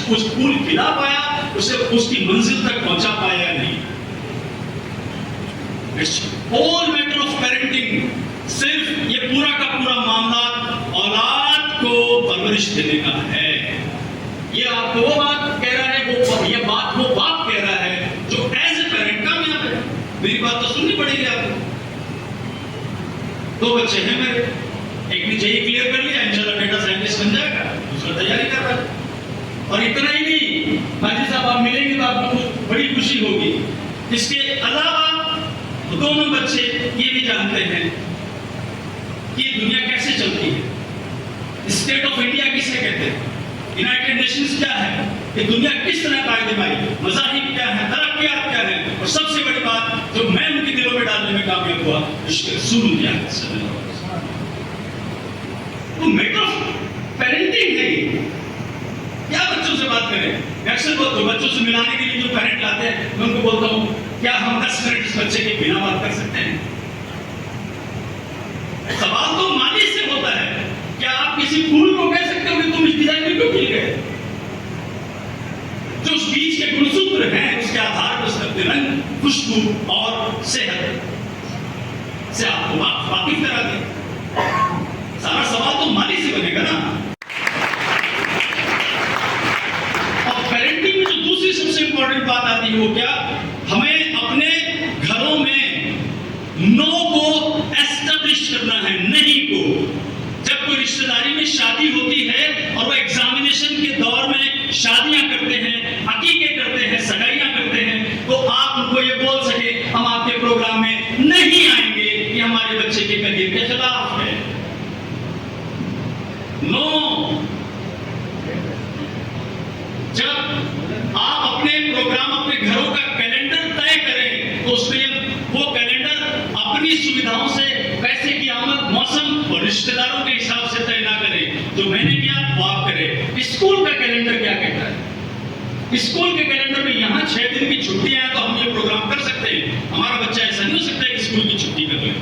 कुछ फूल खिला पाया, उसे उसकी मंजिल तक पहुंचा पाया नहीं। होल मैटर ऑफ पेरेंटिंग सिर्फ ये पूरा का पूरा मामला औलाद को परवरिश देने का है। ये आपको वो बात कह रहा है, ये बात वो बाप कह रहा है जो एज ए पेरेंट कामयाब है। मेरी बात तो सुननी पड़ेगी आपको। 2 बच्चे हैं मेरे, एक ने जेईई क्लियर कर लिया, इंशाल्लाह डेटा साइंटिस्ट बन जाएगा, दूसरा तैयारी कर रहा है। और इतना ही नहीं, हाजी साहब आप मिलेंगे तो आपको बड़ी खुशी होगी। इसके अलावा दोनों बच्चे ये भी जानते हैं कि दुनिया कैसे चलती है, स्टेट ऑफ इंडिया किसे कहते हैं, यूनाइटेड नेशंस क्या है, ये दुनिया किस तरह कायदे में आई, मज़ाहिब क्या है, तरक्कियात क्या है, और सबसे बड़ी बात जो मैं उनके दिलों में डालने में कामयाब हुआ, इश्क़ रसूल क्या है। तो मैटर ऑफ पेरेंटिंग है ये। क्या बच्चों से बात करें? अक्सर बच्चों से मिलाने के लिए जो पेरेंट लाते हैं, मैं उनको बोलता हूँ क्या हम 10 मिनट इस बच्चे के बिना बात कर सकते हैं? सवाल तो माली से होता है। क्या आप किसी फूल को कह सकते हो कि तुम इस डिजाइन में क्यों खिल गए? जो उस बीज के गुणसूत्र हैं, उसके आधार पर उसका रंग, खुशबू और सेहत से आपको वाकिफ करा दे। सारा सवाल तो माली से बनेगा ना। और पेरेंटिंग में जो दूसरी सबसे इंपॉर्टेंट बात आती है वो क्या? हमें अपने घरों में नो को एस्टेब्लिश करना है, नहीं को। जब कोई रिश्तेदारी में शादी होती है और वो एग्जामिनेशन के दौर में शादियां करते हैं, अकीके करते हैं, सगाइयां करते हैं, तो आप उनको ये बोल सके हम आपके प्रोग्राम में नहीं आएंगे, ये हमारे बच्चे के करियर के खिलाफ है। नो। जब आप अपने प्रोग्राम, अपने घरों का कैलेंडर तय करें तो उसमें वो कैलेंडर अपनी सुविधाओं से, पैसे की आमद, मौसम और रिश्तेदारों के हिसाब से तय ना करें। जो मैंने किया वो आप करें। स्कूल का कैलेंडर क्या कहता है? स्कूल के कैलेंडर में यहाँ 6 दिन की छुट्टियां हैं तो हम ये प्रोग्राम कर सकते हैं। हमारा बच्चा ऐसा नहीं हो सकता कि स्कूल की छुट्टी कर ले।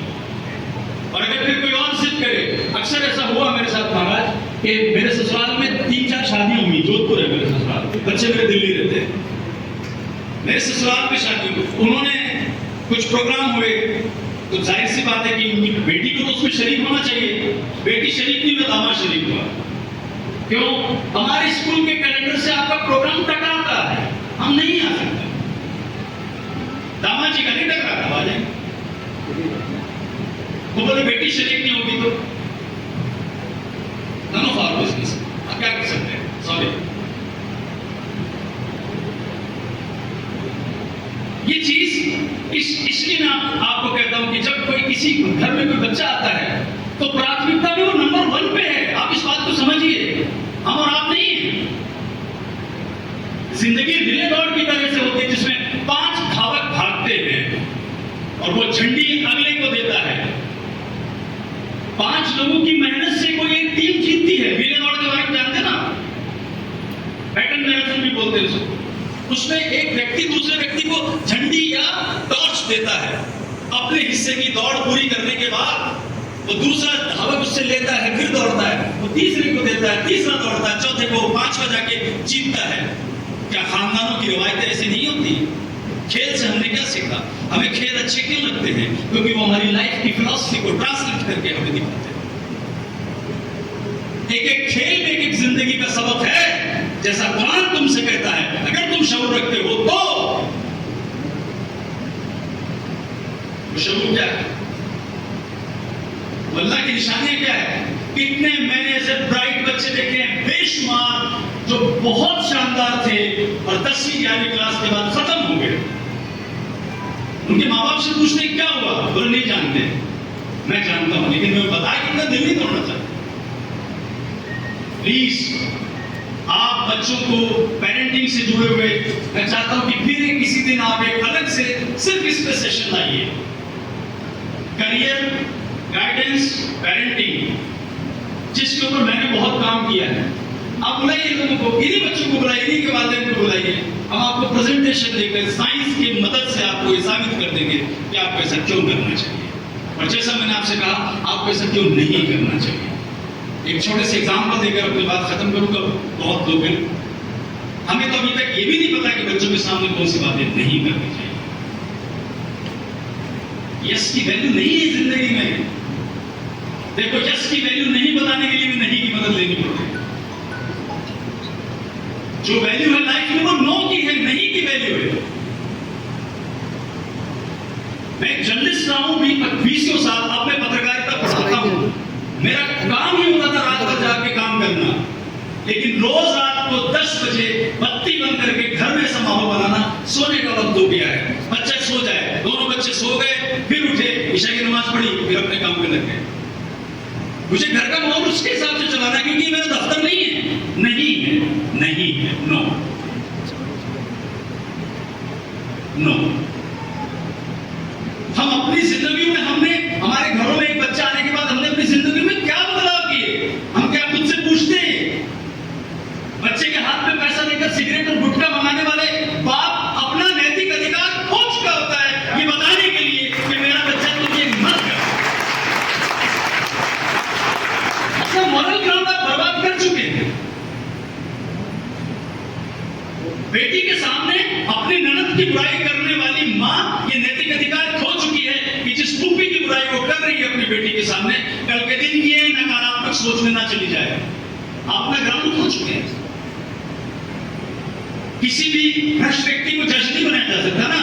और अगर फिर कोई और जिद करे, अक्सर ऐसा हुआ मेरे साथ महाराज कि मेरे ससुराल में 3-4 शादियां हुई। जोधपुर है मेरे ससुराल, बच्चे मेरे दिल्ली रहते हैं। मेरे ससुराल में शादी हुई, उन्होंने कुछ प्रोग्राम हुए तो जाहिर सी बात है कि उनकी बेटी को तो उसमें शरीक होना चाहिए। बेटी शरीक नहीं हुआ, दामाद शरीक हुआ। क्यों? हमारे स्कूल के कैलेंडर से आपका प्रोग्राम टकराता है, हम नहीं आ सकते। दामाद जी का नहीं टकराता, आ जाएंगे। वो बोले बेटी शरीक नहीं होगी तो नन ऑफ आवर बिजनेस। आप क्या कर सकते हैं? सॉरी। ये चीज इसलिए मैं आपको कहता हूं कि जब कोई किसी घर में कोई बच्चा आता है तो प्राथमिकता में वो नंबर 1 पे है। आप इस बात को समझिए, हम और आप नहीं है। जिंदगी रिले दौड़ की तरह से होती है जिसमें 5 धावक भागते हैं और वो झंडी अगले को देता है। 5 लोगों की मेहनत से कोई एक टीम जीतती है। रिले दौड़ के बारे में जानते ना, पैटर्न मैराथन भी बोलते हैं उसको। उसमें एक व्यक्ति दूसरे व्यक्ति को झंडी या टॉर्च देता है। अपने हिस्से की दौड़ पूरी करने के बाद वो दूसरा धावक उससे लेता है, फिर दौड़ता है, वो तीसरे को देता है, तीसरा दौड़ता है, चौथे को, 5वां जाके जीतता है। क्या खानदानों की रिवायतें ऐसी नहीं होती? खेल से हमने क्या सीखा? हमें खेल अच्छे क्यों लगते हैं? क्योंकि वो हमारी लाइफ की फिलॉसफी को ट्रांसलेट करके हमें दिखाते हैं। एक खेल में एक जिंदगी का सबक है, जैसा कुरान तुमसे कहता है। अगर तुम शऊर रखते हो तो शऊर क्या है? अल्लाह की निशानी क्या है? कितने मैंने ऐसे ब्राइट बच्चे देखे हैं बेशुमार, जो बहुत शानदार थे और 10वीं 11वीं क्लास के बाद खत्म हो गए। उनके माँ बाप से पूछते क्या हुआ, बोले नहीं जानते। मैं जानता हूं, लेकिन मैं बताया कि उनका दिल नहीं तोड़ना चाहता। प्लीज आप बच्चों को पेरेंटिंग से जुड़े हुए, मैं चाहता हूं कि फिर किसी दिन आप एक अलग से सिर्फ इस पे सेशन लाइए। करियर गाइडेंस पेरेंटिंग, जिसके ऊपर मैंने बहुत काम किया है। आप बुलाइए लोगों को, इन्हीं बच्चों को बुलाइए, इन्हीं के वालिदैन को बुलाइए। हम आपको प्रेजेंटेशन देकर साइंस की मदद से आपको ये साबित कर देंगे कि आपको ऐसा क्यों करना चाहिए और जैसा मैंने आपसे कहा आपको ऐसा क्यों नहीं करना चाहिए। एक छोटे से एग्जाम्पल देकर अपनी बात खत्म करूंगा। बहुत लोग हैं, हमें तो अभी तक ये भी नहीं पता कि बच्चों के सामने कौन सी बातें नहीं करनी चाहिए। यस की वैल्यू नहीं है जिंदगी में। देखो, यस की वैल्यू नहीं बताने के लिए भी नहीं की मदद लेनी पड़ती है। जो वैल्यू है लाइफ में वो नो की है, नहीं की वैल्यू है। मैं एक जर्नलिस्ट रहा हूं 20 साल, अब मैं पत्रकारिता पढ़ाता हूं। मेरा काम ही होता था रात भर जाके काम करना, लेकिन रोज रात को 10 बजे बत्ती बंद करके घर में ऐसा माहौल बनाना, सोने का वक्त हो गया है, बच्चे सो जाए, दोनों बच्चे सो गए, फिर उठे, ईशा की नमाज पढ़ी, फिर अपने काम पे लग गए। मुझे घर का माहौल उसके हिसाब से चलाना है, क्योंकि मेरा दफ्तर नहीं है, नहीं है, नहीं है, नो नो। हम अपनी जिंदगी में, हमने हमारे घरों में एक बच्चा आने के बाद हमने अपनी जिंदगी में क्या बदलाव किए, हम क्या खुद से पूछते हैं? बच्चे के हाथ में पैसा देकर सिगरेट और गुटखा मंगाने वाले बाप अपना नैतिक अधिकार खो चुका होता है ये बताने के लिए कि मेरा बच्चा तुम ये मत कर। अपना मॉरल ग्राउंड आप बर्बाद कर चुके हैं। बेटी के सामने अपनी ननद की बुराई करने वाली माँ ये नैतिक अधिकार खो चुकी है कि जिस टूपी की बुराई वो कर रही है अपनी बेटी के सामने, कल के दिन ये नकारात्मक सोच में ना चली जाए। अपना ग्राउंड खो चुके हैं। किसी भी भ्रष्ट व्यक्ति को जज नहीं बनाया जा सकता ना,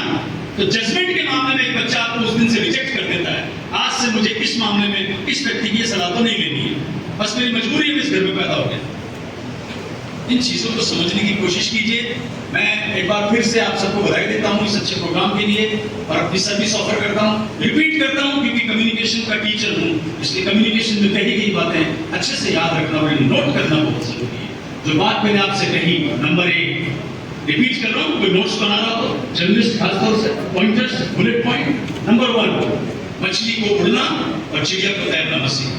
तो जजमेंट के मामले में एक बच्चा आपको उस दिन से रिजेक्ट कर देता है। आज से मुझे इस मामले में इस व्यक्ति की सलाह तो नहीं लेनी है, बस मेरी मजबूरी है, इस घर में पैदा हो गया। इन चीजों को समझने की कोशिश कीजिए। मैं एक बार फिर से आप सबको बधाई देता हूं इस अच्छे प्रोग्राम के लिए और अपनी सर्विस ऑफर करता हूं, रिपीट करता हूं, क्योंकि कम्युनिकेशन का टीचर हूं, इसलिए कम्युनिकेशन में कही गई बातें अच्छे से याद रखना और नोट करना बहुत जरूरी है। जो बात मैंने आपसे कही, नंबर 1 रिपीट कर रहा हूं, कोई नोट्स बना रहा हो, जर्नलिस्ट खासतौर से पॉइंटर्स, बुलेट पॉइंट। नंबर 1, मछली को उड़ना और चिड़िया को तैरना मत सीखो।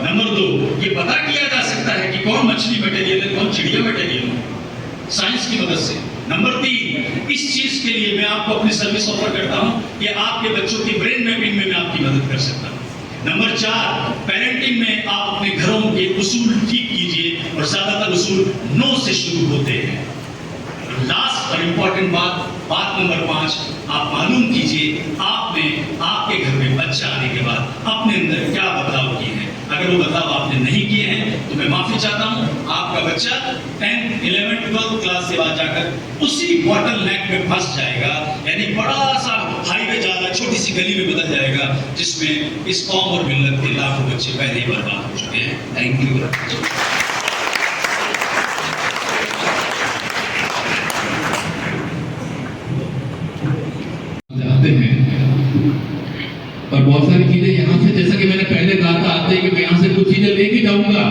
नंबर 2, ये पता किया जा सकता है कि कौन मछली मटेरियल है, कौन चिड़िया मटेरियल है, साइंस की मदद से। नंबर 3, इस चीज के लिए मैं आपको अपनी सर्विस ऑफर करता हूं कि आपके बच्चों की ब्रेन मैपिंग में मैं आपकी मदद कर सकता हूं। नंबर 4, पेरेंटिंग में आप अपने घरों के उसूल ठीक कीजिए और ज्यादातर उसूल नो से शुरू होते हैं। लास्ट और इंपॉर्टेंट बात नंबर 5, आप मालूम कीजिए आपने आपके घर में बच्चा आने के बाद अपने अंदर क्या बदलाव किए हैं। अगर वो बदलाव आपने नहीं किए हैं तो मैं माफी चाहता हूं, आपका बच्चा 10th, 11th, 12th क्लास के बाद जाकर उसी बॉटल नेक में फंस जाएगा, यानी बड़ा सा हाईवे ज्यादा छोटी सी गली में बदल जाएगा, जिसमें इस कौम और मिल्लत के लाखों बच्चे पहले ही बर्बाद हो चुके हैं। Thank you. और बहुत सारी चीजें यहाँ से, जैसा कि मैंने पहले कहा था, आते हैं कि मैं यहाँ से कुछ चीजें लेके जाऊंगा।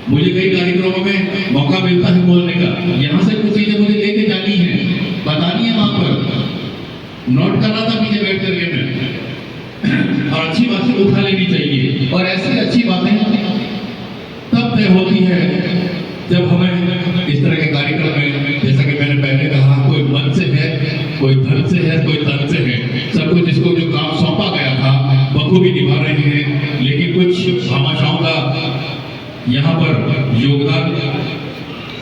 मुझे कई कार्यक्रमों में मौका मिलता है बोलने का, यहाँ से कुछ चीजें मुझे लेके जानी है, बतानी है, वहां पर नोट कर रहा था पीछे बैठ करके मैं, और अच्छी बातें उठा लेनी चाहिए। और ऐसी अच्छी बातें तब तय होती है जब हमें इस तरह के कार्यक्रम में, जैसा कि मैंने पहले कहा, कोई मन से है, कोई धन से है, कोई तन से है, सब कुछ जिसको जो काम सौंपा गया था बखूबी निभा रहे हैं। लेकिन कुछ भामाशाहों का यहाँ पर योगदान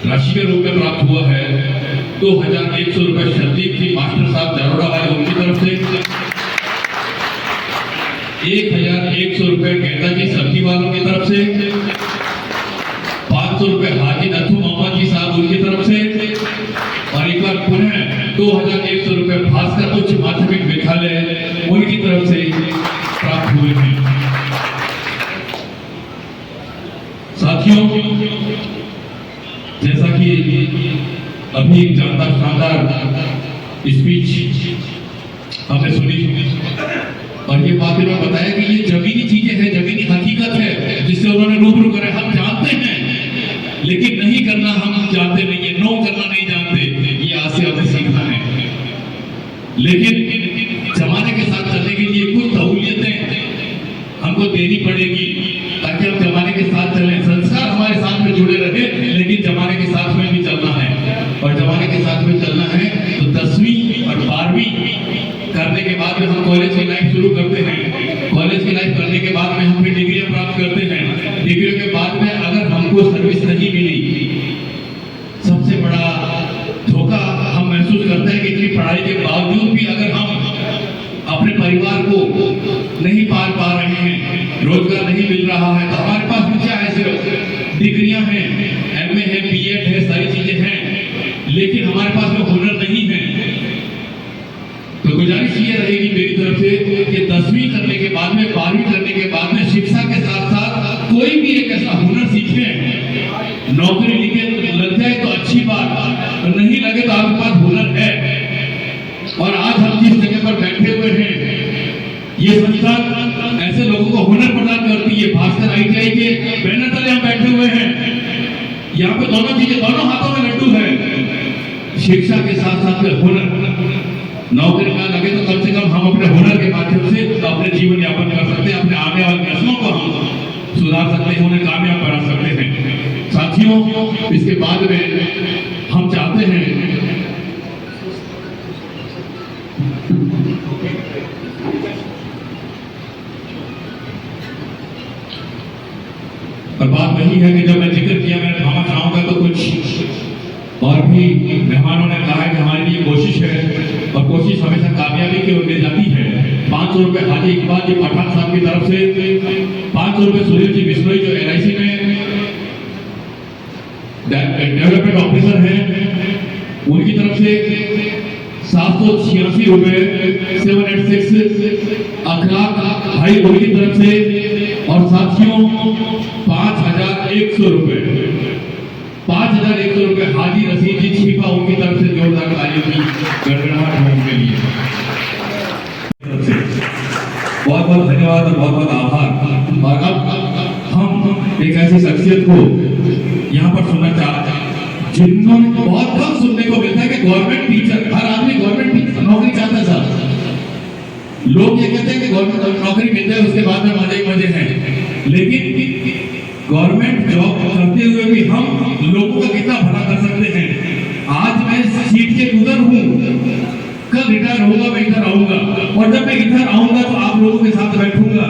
राशि के रूप में प्राप्त हुआ है। 2100 रुपए शरदीप की मास्टर साहब जारोड़ा वाले उनकी तरफ से, 1100 रुपए गेंदा जी सब्जी वालों की तरफ से, 500 रुपए हाजी नथु मोहम्मद जी साहब उनकी तरफ से, और एक बार पुनः 2100 रुपए भास्कर उच्च माध्यमिक विद्यालय उनकी तरफ से प्राप्त हुए हैं। साथियों, जैसा कि अभी एक शानदार स्पीच हमने सुनी और ये बात इन्होंने बताया कि ये जमीनी चीजें हैं, जमीनी हकीकत है जिससे उन्होंने रूबरू करे। हम जानते हैं लेकिन नहीं करना हम जानते नहीं है, नो करना नहीं जानते, ये आज से हमें सीखना है। लेकिन जमाने के साथ चलने के लिए कुछ सहूलियतें हमको देनी पड़ेगी ताकि हम जमाने के साथ चलें। संस्कार हमारे साथ में जुड़े रहे, लेकिन जमाने के साथ में भी चलना है। और जमाने के साथ में चलना है तो 10वीं और 12वीं करने के बाद में हम कॉलेज की लाइफ शुरू करते हैं। कॉलेज की लाइफ करने के बाद में हम फिर डिग्रियां प्राप्त करते हैं। डिग्रियों के बाद में अगर हमको सर्विस नहीं मिली, सबसे बड़ा बावजूद भी अगर हम अपने परिवार को नहीं पाल पा रहे हैं, रोजगार नहीं मिल रहा है, तो हमारे पास भी क्या है, सिर्फ डिग्रियां हैं, एमए है, बीएड है, सारी चीजें हैं, लेकिन हमारे पास में हुनर नहीं है। तो गुजारिश ये रहेगी मेरी तरफ से कि 10वीं करने के बाद में, 12वीं करने के बाद में शिक्षा के साथ साथ कोई भी एक ऐसा हुनर सीखें, नौकरी लग जाए तो अच्छी बात, नहीं लगे तो आपके पास हुनर है। और आज हम जिस जगह पर बैठे हुए हैं, ये संस्था ऐसे लोगों को हुनर प्रदान करती है। भास्कर ITI के बैनर तले हम बैठे हुए हैं, यहाँ पे दोनों चीजें, दोनों हाथों में लड्डू है, शिक्षा के साथ साथ में हुनर। नौकरी ना लगे तो कम से कम हम अपने हुनर के माध्यम से अपने जीवन यापन कर सकते हैं, अपने आने वाली नस्लों को हम सुधार सकते हैं, उन्हें कामयाब बना सकते हैं। साथियों, इसके बाद में हम चाहते हैं और बात वही है कि जब मैं जिक्र किया, मैं कहना चाहूंगा तो कुछ और भी मेहमानों ने कहा है कि हमारी ये कोशिश है और कोशिश हमेशा कामयाबी की ओर ले जाती है। 500 रुपए हाजी इकबाल जी पठान साहब की तरफ से, 500 रुपए सुनील जी बिश्नोई जो LIC में डेवलपमेंट ऑफिसर हैं, उनकी तरफ से 786 रुपए 786 अखलाक भाई उनकी तरफ से, और साथियों 5100 रुपए 5100 रुपए हाजी रसीद जी छिपा उनकी तरफ से जोरदार तालियों की गड़गड़ाहट है उनके लिए। बहुत बहुत धन्यवाद और बहुत बहुत आभार। और अब हम एक ऐसी शख्सियत को यहाँ पर सुनना चाहते हैं जिन्होंने बहुत कम सुनने को मिलता है कि गवर्नमेंट टीचर, हर आदमी गवर्नमेंट नौकरी चाहता था। लोग ये कहते हैं कि गवर्नमेंट नौकरी मिल जाए उसके बाद में मजे ही मजे हैं, लेकिन गवर्नमेंट जॉब करते हुए भी हम लोगों का कितना भला कर सकते हैं। आज मैं सीट के गुजर हूँ, कल रिटायर होगा, मैं इधर आऊंगा, और जब मैं इधर आऊंगा तो आप लोगों के साथ बैठूंगा,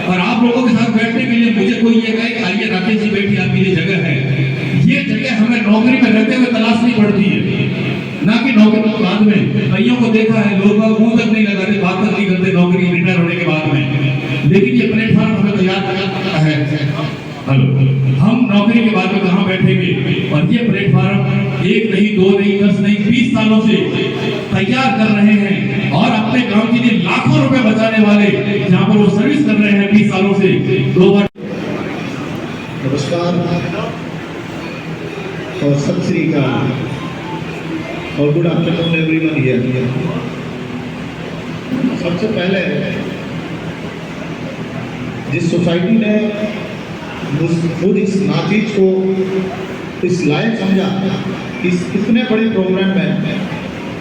और आप लोगों के साथ बैठने के लिए मुझे कोई ये कहे कि आइए राकेश जी बैठिए, आपकी ये जगह है। ये जगह हमें नौकरी में रहते हुए तलाशनी पड़ती है, ना कि नौकरी के बाद में। कईयों को देखा है, लोग मुंह तक नहीं लगाते, बात तक नहीं करते नौकरी रिटायर होने के बाद में, लेकिन ये प्लेटफॉर्म हमें तैयार है। हेलो, हम नौकरी के बाद में कहाँ बैठेंगे, और ये प्लेटफॉर्म 1 नहीं 2 नहीं 10 नहीं 20 सालों से तैयार कर रहे हैं, और अपने गांव के लिए लाखों रुपए बचाने वाले जहाँ पर वो सर्विस कर रहे हैं 20 सालों से। 2 बार नमस्कार और सत श्री अकाल और गुड आफ्टरनून एवरीवन हियर। सबसे पहले जिस सोसाइटी ने मुझ इस नाचीज को इस लायक समझा, इस इतने बड़े प्रोग्राम में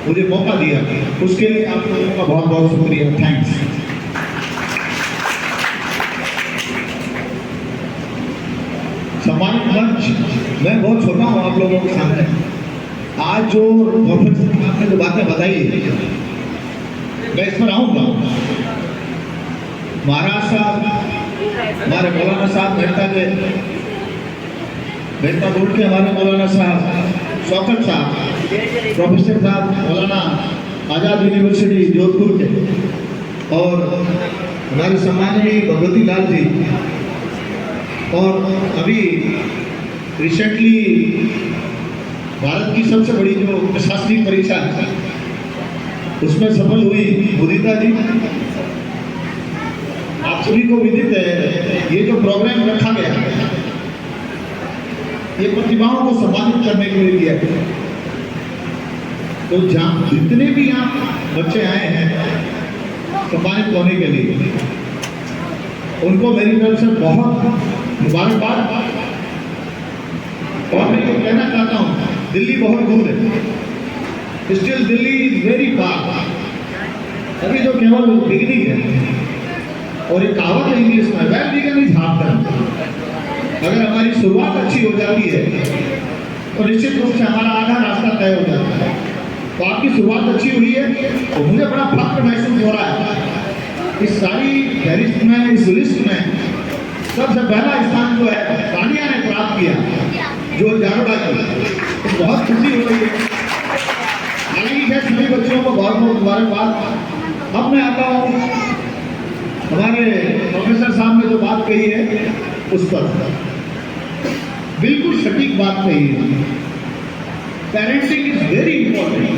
मुझे मौका दिया, उसके लिए आप लोगों का बहुत बहुत शुक्रिया, थैंक्स। सम्मानित मंच, मैं बहुत छोटा हूँ आप लोगों के सामने। आज जो आपने जो बातें बताई, मैं इस पर आऊँगा। महाराज साहब, हमारे मौलाना साहब मेहता बोर्ड के हमारे मौलाना साहब शौकत साहब, प्रोफेसर साहब मौलाना आज़ाद यूनिवर्सिटी जोधपुर के, और हमारे सम्माननीय भगवती लाल जी, और अभी रिसेंटली भारत की सबसे बड़ी जो प्रशासनिक परीक्षा है उसमें सफल हुई मुदिता जी। आप सभी को विदित है, ये जो प्रोग्राम रखा गया ये प्रतिभाओं को सम्मानित करने के लिए किया गया। तो जहाँ जितने भी यहाँ बच्चे आए हैं सम्मानित होने के लिए, उनको मेरी तरफ से बहुत मुबारकबाद। और मैं ये कहना चाहता हूँ, दिल्ली बहुत दूर है, still Delhi is very far. अभी जो केवल बिगिनिंग है, और एक कहावत है इंग्लिश में, well begun is half done. अगर हमारी शुरुआत अच्छी हो जाती है तो निश्चित रूप से हमारा आधा रास्ता तय हो जाता है। तो आपकी शुरुआत अच्छी हुई है, तो मुझे बड़ा फख्र महसूस हो रहा है। इस सारी फहरिस्त में, इस लिस्ट में सबसे पहला स्थान जो है तानिया ने प्राप्त किया, जो जारोडा की, तो बहुत खुशी हो रही है। हालांकि मैं सभी बच्चों को बहुत बहुत मुबारकबाद। अब मैं आता हूँ हमारे प्रोफेसर साहब ने जो बात कही है उस पर, बिल्कुल सटीक बात कही है। Parenting is very important.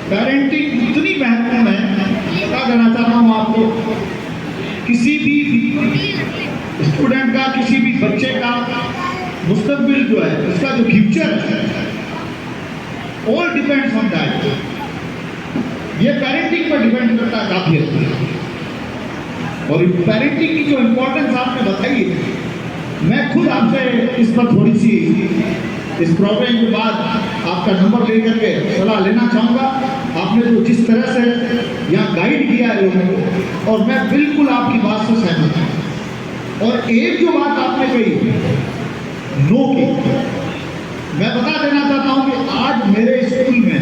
Parenting इतनी महत्वपूर्ण है, बता देना चाहता हूँ आपको, किसी भी स्टूडेंट का, किसी भी बच्चे का मुस्तकबिल जो है, उसका जो फ्यूचर है, ऑल डिपेंड्स ऑन दैट। ये पेरेंटिंग पर डिपेंड करता है काफी हद तक। और पेरेंटिंग की जो इम्पोर्टेंस आपने बताई है, मैं खुद आपसे इस पर थोड़ी सी इस प्रोग्राम के बाद आपका नंबर लेकर के सलाह लेना चाहूँगा। आपने जो जिस तरह से यहाँ गाइड किया है लोगों को, और मैं बिल्कुल आपकी बात से सहमत हूँ। और एक जो बात आपने कही नो की, मैं बता देना चाहता हूँ कि आज मेरे स्कूल में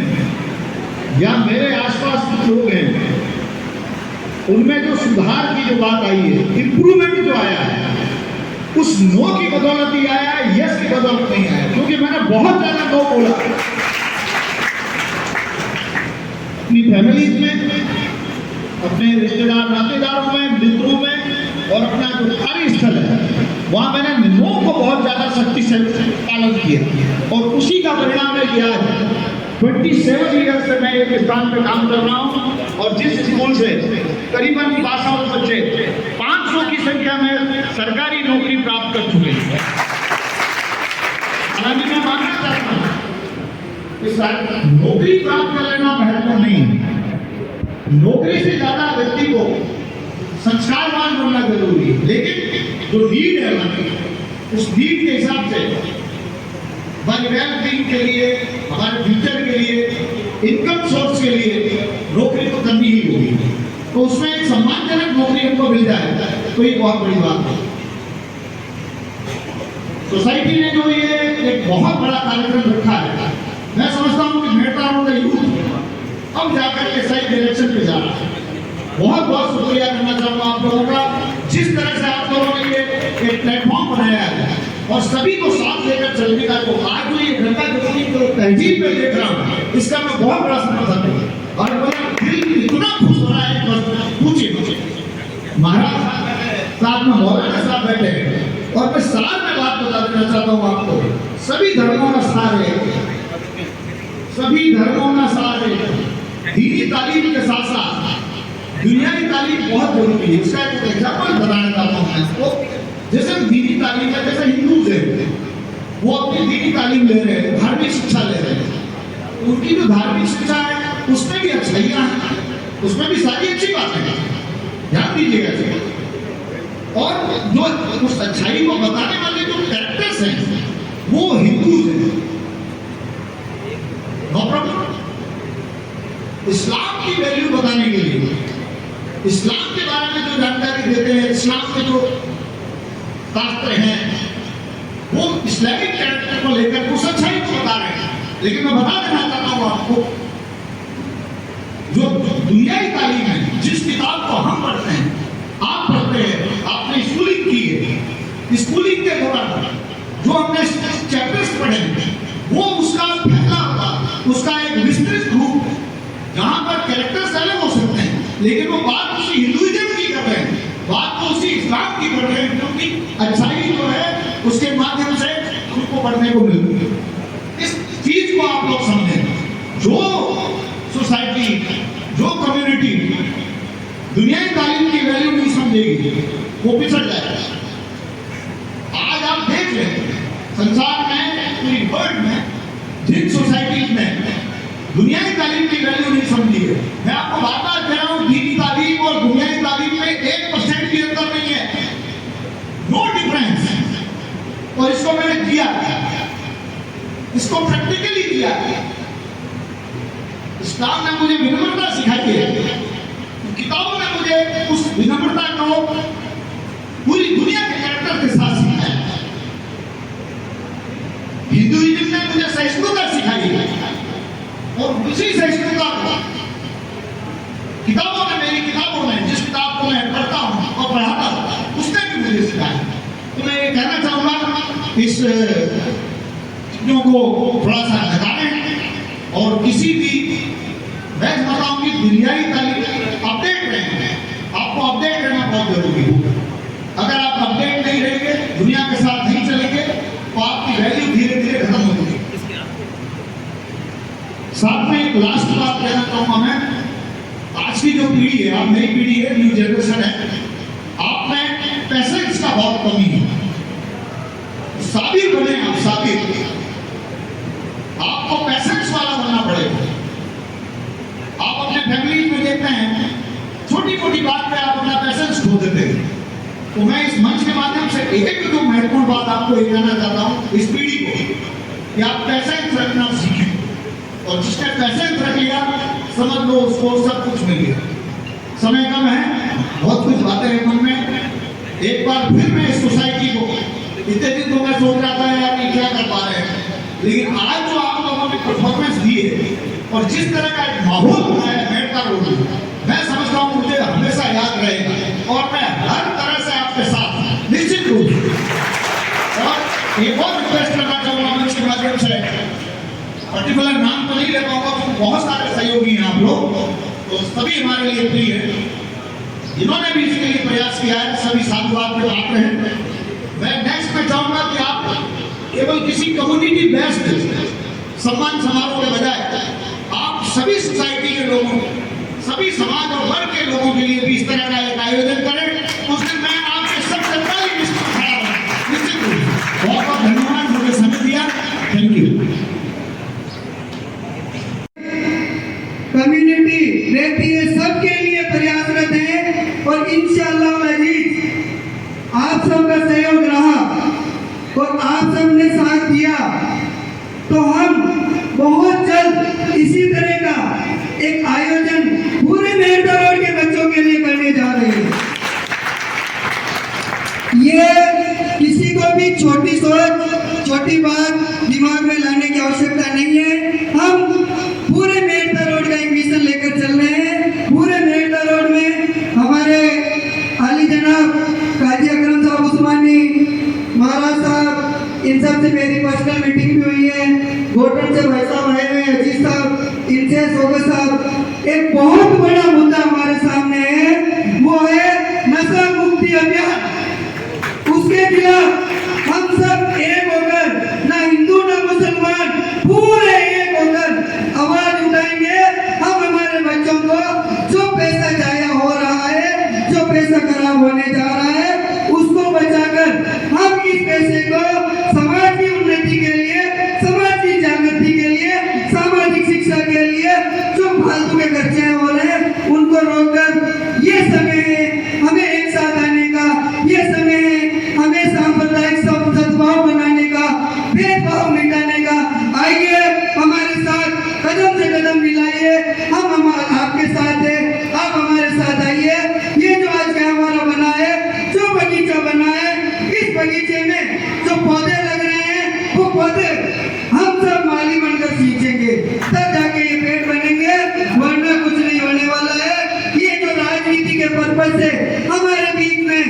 या मेरे आसपास कुछ लोग हैं, उनमें जो सुधार की जो बात आई है, इम्प्रूवमेंट जो आया है, उस नो की बदौलत ही आया है, यस की बदौलत नहीं आया। क्योंकि मैंने बहुत ज्यादा नो बोला अपनी फैमिलीज में, अपने रिश्तेदार नातेदारों में, मित्रों में, और अपना जो कार्यस्थल है वहां मैंने नो को बहुत ज्यादा सख्ती से पालन किया। और उसी का परिणाम है कि आज 27 ईयर से मैं एक स्थान पे काम कर रहा हूँ, और जिस स्कूल से करीबन 500 बच्चे 500 की संख्या में सरकारी नौकरी प्राप्त कर चुके हैं। हालांकि मैं मानना चाहता हूँ कि नौकरी प्राप्त कर लेना महत्वपूर्ण नहीं है, नौकरी से ज्यादा व्यक्ति को संस्कारवान बनना जरूरी है। लेकिन जो नीड है उस नीड के हिसाब से वेलबींग के लिए, हमारे फ्यूचर के लिए, इनकम सोर्स के लिए नौकरी तो करनी ही होगी। तो उसमें एक सम्मानजनक नौकरी हमको मिल जाए तो ये बहुत बड़ी बात है। सोसाइटी ने जो ये एक बहुत बड़ा कार्यक्रम रखा है, मैं समझता हूँ कि मेटा रोड का यूथ अब जाकर के सही डायरेक्शन पे जा रहा है। बहुत बहुत शुक्रिया करना चाहूँगा आप लोगों का, जिस तरह से आप लोगों ने ये एक प्लेटफॉर्म बनाया है और सभी को साथ लेकर चलने का। को आज जो ये गंगा जमुनी को तहजीब में देख रहा हूँ, इसका मैं बहुत बड़ा समर्थन हूँ। और मेरा दिल इतना खुश हो रहा है, पूछिए मुझे। महाराज साथ में मौलाना साहब बैठे हैं, और मैं साथ में बात बता देना चाहता हूँ आपको, सभी धर्मों का सार है, सभी धर्मों का सार है। दीनी तालीम के साथ साथ दुनियावी तालीम बहुत जरूरी है। इसका एक एग्जाम्पल बताना चाहता हूँ मैं आपको। जैसे दीनी तालीम है, जैसे हिंदूज है, वो अपनी दीनी तालीम ले रहे हैं, धार्मिक शिक्षा ले रहे हैं। उनकी जो धार्मिक शिक्षा है उसमें भी अच्छाइयाँ हैं, उसमें भी सारी अच्छी बातें हैं, ध्यान दीजिएगा। और जो उस अच्छाई को बताने वाले जो कैरेक्टर्स हैं वो हिंदूज हैं, नो प्रॉब्लम। इस्लाम की वैल्यू बताने के लिए, इस्लाम के बारे में जो जानकारी देते हैं, इस्लाम के जो शास्त्र हैं, वो इस्लामिक कैरेक्टर को लेकर कुछ अच्छाई को बता रहे हैं। लेकिन मैं बता देना चाहता हूँ आपको, जो दुनियावी तालीम है, जिस किताब को हम पढ़ते हैं, आप पढ़ते हैं, आपने स्कूलिंग की है, स्कूलिंग के दौरान जो हमने चैप्टर्स पढ़े वो उसका फैला होगा, उसका एक विस्तृत रूप, जहाँ पर कैरेक्टर्स अलग हो सकते हैं, लेकिन वो बात उसी हिंदुइज्म की कर रहे हैं, बात तो उसी इस्लाम की कर रहे हैं, क्योंकि अच्छाई जो है उसके माध्यम से उनको पढ़ने को मिलती है। इस चीज को आप लोग समझें। जो सोसाइटी, जो कम्युनिटी दुनियावी तालीम की वैल्यू नहीं समझेगी, वो पिछड़ जाएगा। आज आप देख लें संसार में, पूरी वर्ल्ड में, जिन सोसाइटीज में दुनियावी तालीम की वैल्यू नहीं समझी है, मैं आपको बात कह रहा हूँ, दीनी तालीम और दुनियावी तालीम में 1% भी अंतर नहीं है, नो डिफरेंस। और इसको मैंने किया, इसको प्रैक्टिकली किया। इस्लाम ने मुझे विनम्रता सिखाई है, किताबों ने मुझे उस विनम्रता को पूरी दुनिया के कैरेक्टर के साथ सिखाया। हिंदुइज्म ने मुझे सहिष्णुता सिखाई है, और उसी सहिष्णुता को किताबों ने, मेरी किताबों में, जिस किताब को मैं पढ़ता हूँ और पढ़ाता हूँ, उसने भी मुझे सिखाया। तो मैं ये कहना चाहूँगा, इस चीजों को थोड़ा सा घटाएं और किसी भी मैं बताऊं कि दुनियाई तालीम अपडेट रहेंगे, आपको अपडेट रहना बहुत जरूरी है। अगर आप अपडेट नहीं रहेंगे, दुनिया के साथ नहीं चलेंगे, तो आपकी वैल्यू धीरे धीरे खत्म हो जाएगी। साथ में एक लास्ट बात कहना चाहूंगा मैं, आज की जो पीढ़ी है, आप नई पीढ़ी है, न्यू जनरेशन है, आप में पैसेंस का बहुत कमी है। साबिर बने आप, साबिर, आपको पैसेंस वाला बनना पड़ेगा। आप अपने फैमिली में देखते हैं, छोटी छोटी बात पे आप अपना पैसेंस खो देते हैं। तो मैं इस मंच के माध्यम से एक जो महत्वपूर्ण बात आपको ये कहना चाहता हूँ इस पीढ़ी को, कि आप पैसेंस रखना सीखें, और जिसने पैसेंस रख लिया समझ लो उसको सब कुछ मिल गया। समय कम है, बहुत कुछ बातें हैं मन में। एक बार फिर मैं इस सोसाइटी को, इतने दिन तो मैं सोच रहा था यार ये क्या कर पा रहे हैं, लेकिन आज जो आप लोगों ने परफॉर्मेंस दी है और जिस तरह का एक माहौल बनाया है मेडता रोड में, मैं समझता हूँ मुझे हमेशा याद रहेगा और मैं हर तरह से आपके साथ निश्चित रूप से। और एक और रिक्वेस्ट करना चाहूँगा मंच के माध्यम से, पर्टिकुलर नाम तो नहीं ले पाऊंगा क्योंकि बहुत सारे सहयोगी हैं आप लोग, तो सभी हमारे लिए प्रिय है, जिन्होंने भी इसके लिए प्रयास किया है, सभी साधुवाद के पात्र हैं। मैं नेक्स्ट में चाहूंगा कि आप केवल किसी कम्युनिटी बेस्ड सम्मान समारोह के बजाय आप सभी सोसाइटी के लोगों, सभी समाज और वर्ग के लोगों के लिए भी इस तरह का एक आयोजन करें। उस दिन मैं आपके सबसे पहले लिस्ट में खड़ा हूं, निश्चित रूप से। बहुत बहुत धन्यवाद मुझे समय दिया, थैंक यू। कम्युनिटी रहती है, सबके लिए प्रयासरत है, और इंशाअल्लाह अजीज आप सबका सहयोग रहा और आप सबने साथ दिया तो हम बहुत जल्द इसी तरह का एक आयोजन पूरे मेहता रोड के बच्चों के लिए करने जा रहे हैं। ये किसी को भी छोटी सोच, छोटी बात दिमाग में लाने की आवश्यकता नहीं है। हम पूरे मेहता रोड का एक मिशन लेकर चल रहे हैं। पूरे मेहता रोड में हमारे आली जनाब काजी अकरम साहब उस्मानी, महाराज साहब, इन सब से मेरी पर्सनल मीटिंग भी हुई है। गोटन से भाई साहब आए हुए हैं, अजीज साहब, इनसे सोगत साहब। एक बहुत बड़ा मुद्दा हमारे सामने है, वो है नशा मुक्ति अभियान। उसके खिलाफ हम सब एक होकर, ना हिंदू ना मुसलमान, पूरे एक होकर आवाज उठाएंगे। हम हमारे बच्चों को जो पैसा जाया हो रहा है, जो पैसा खराब होने जा रहा है, उसको बचाकर हम इस पैसे को समाज की उन्नति के लिए, समाज की जागृति के लिए, सामाजिक शिक्षा के लिए जो फालतू के खर्चे हो रहे हैं उनको रोककर, ये समय है हमें एक साथ आने का, ये समय है हमें सांप्रदायिक सद्भाव बनाने का, भेदभाव मिटाने का। आइए हमारे साथ कदम से कदम मिलाइए, हम आपके साथ हैं, आप हमारे साथ आइए। ये जो आज का हमारा बना है, जो बगीचा बना है, इस बगीचे में जो पौधे लग रहे हैं वो पौधे हम सब माली बनकर सींचेंगे, तब जाके ये पेड़ बनेंगे, वरना कुछ नहीं होने वाला है। ये जो राजनीति के पर्पज से हमारे बीच में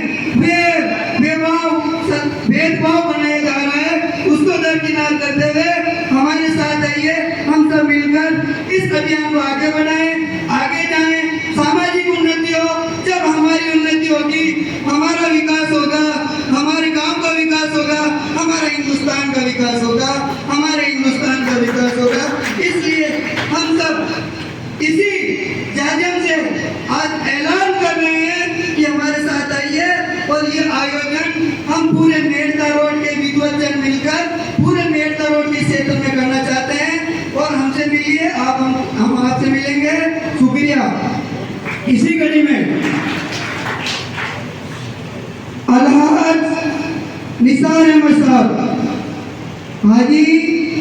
भेदभाव बनाया जा रहा है, उसको दरकिनार करते हुए हमारे साथ आइए, हम सब मिलकर इस अभियान को आगे बढ़ाएं, आगे जाएं, सामाजिक उन्नति हो। जब हमारी उन्नति होगी, हमारा विकास होगा, हमारे गांव का विकास होगा, हमारा हिंदुस्तान का विकास होगा, हमारे हिंदुस्तान का विकास होगा। इसलिए हम सब इसी जाजम से आज ऐलान कर रहे हैं कि हमारे साथ आइए, और ये आयोजन हम पूरे मेहता रोड के विद्वजन मिलकर पूरे मेहता रोड के क्षेत्र में करना चाहते हैं। और हमसे मिलिए, हम आपसे मिलेंगे। शुक्रिया। इसी कड़ी में अलहाज निसार अहमद साहब, हाजी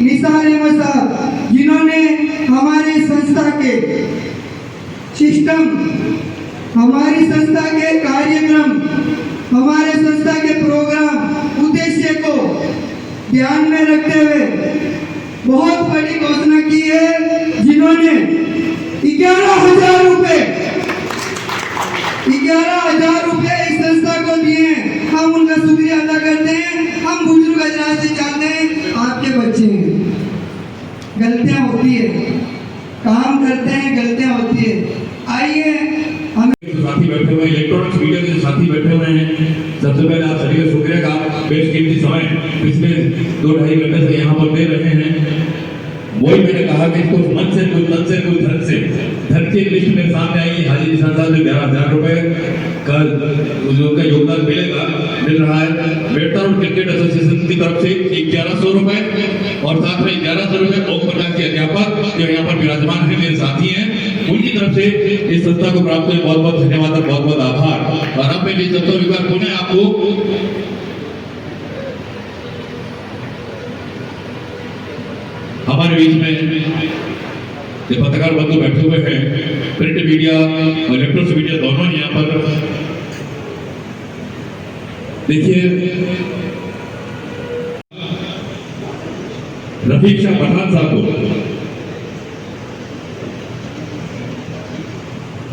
निसार अहमद साहब, जिन्होंने हमारी संस्था के सिस्टम, हमारी संस्था के कार्यक्रम, हमारे संस्था के प्रोग्राम उद्देश्य को ध्यान में रखते हुए बहुत बड़ी घोषणा की है, जिन्होंने 11,000 रुपए इस संस्था को दिए। हम उनका शुक्रिया अदा करते हैं। हम बुजुर्ग हजरात से चाहते हैं, आपके बच्चे हैं, गलतियां होती है, में गलतियां होती है। आइए हम साथी बैठे हुए इलेक्ट्रॉनिक्स मीडिया के साथी बैठे हुए हैं, सबसे पहले आप सभी का शुक्रिया का आप बेशकीमती समय पिछले 2-2.5 घंटे से यहाँ पर दे रहे हैं। वही मैंने कहा कि कुछ मन से, कुछ तन से, कुछ धन से, धन की लिस्ट मेरे सामने आएगी। हाजी निशान साहब ने 11,000 रुपए का जो उनका योगदान मिल रहा है। वेटरन क्रिकेट एसोसिएशन की तरफ से 1100 रुपए और साथ में 1100 रुपए ओम प्रकाश के अध्यापक जो यहाँ पर विराजमान है, मेरे साथी हैं, उनकी तरफ से इस संस्था को प्राप्त हुए बहुत बहुत धन्यवाद और बहुत बहुत आभार। और अब मैं इस संस्था विभाग पुनः आपको हमारे बीच में ये पत्रकार बंधु बैठे हुए हैं, प्रिंट मीडिया और इलेक्ट्रॉनिक्स मीडिया दोनों ही यहाँ पर। देखिए रफीक शाह पठान साहब को,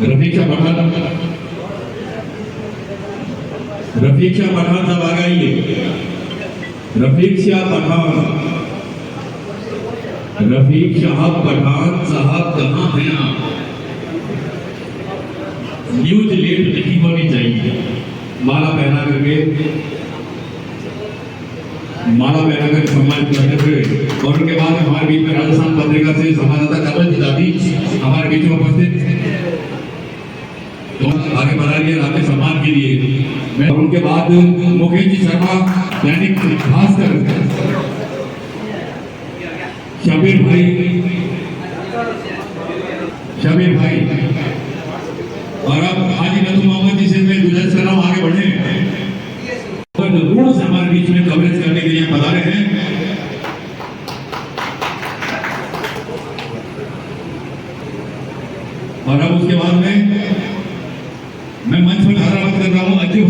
रफीक शाह पठान साहब आ गए। रफीक शाह पठान साहब कहाँ हैं आप? न्यूज लेट नहीं होनी चाहिए। माला पहना करके सम्मानित करते हुए और उनके बाद हमारे बीच में राजस्थान पत्रिका से संवाददाता कमल जी दादी हमारे बीच में उपस्थित, तो आगे बढ़ा रही है आपके सम्मान के लिए। मैं और उनके बाद मुकेश जी शर्मा, दैनिक भास्कर, शबीर भाई और अब हाजी नजम मोहम्मद जी से मैं गुजारिश कर रहा हूँ आगे बढ़े और जरूर से हमारे बीच में कवरेज करने के लिए पधारे हैं। और अब उसके बाद में मैं मंच में धारावत कर रहा हूँ अज्जू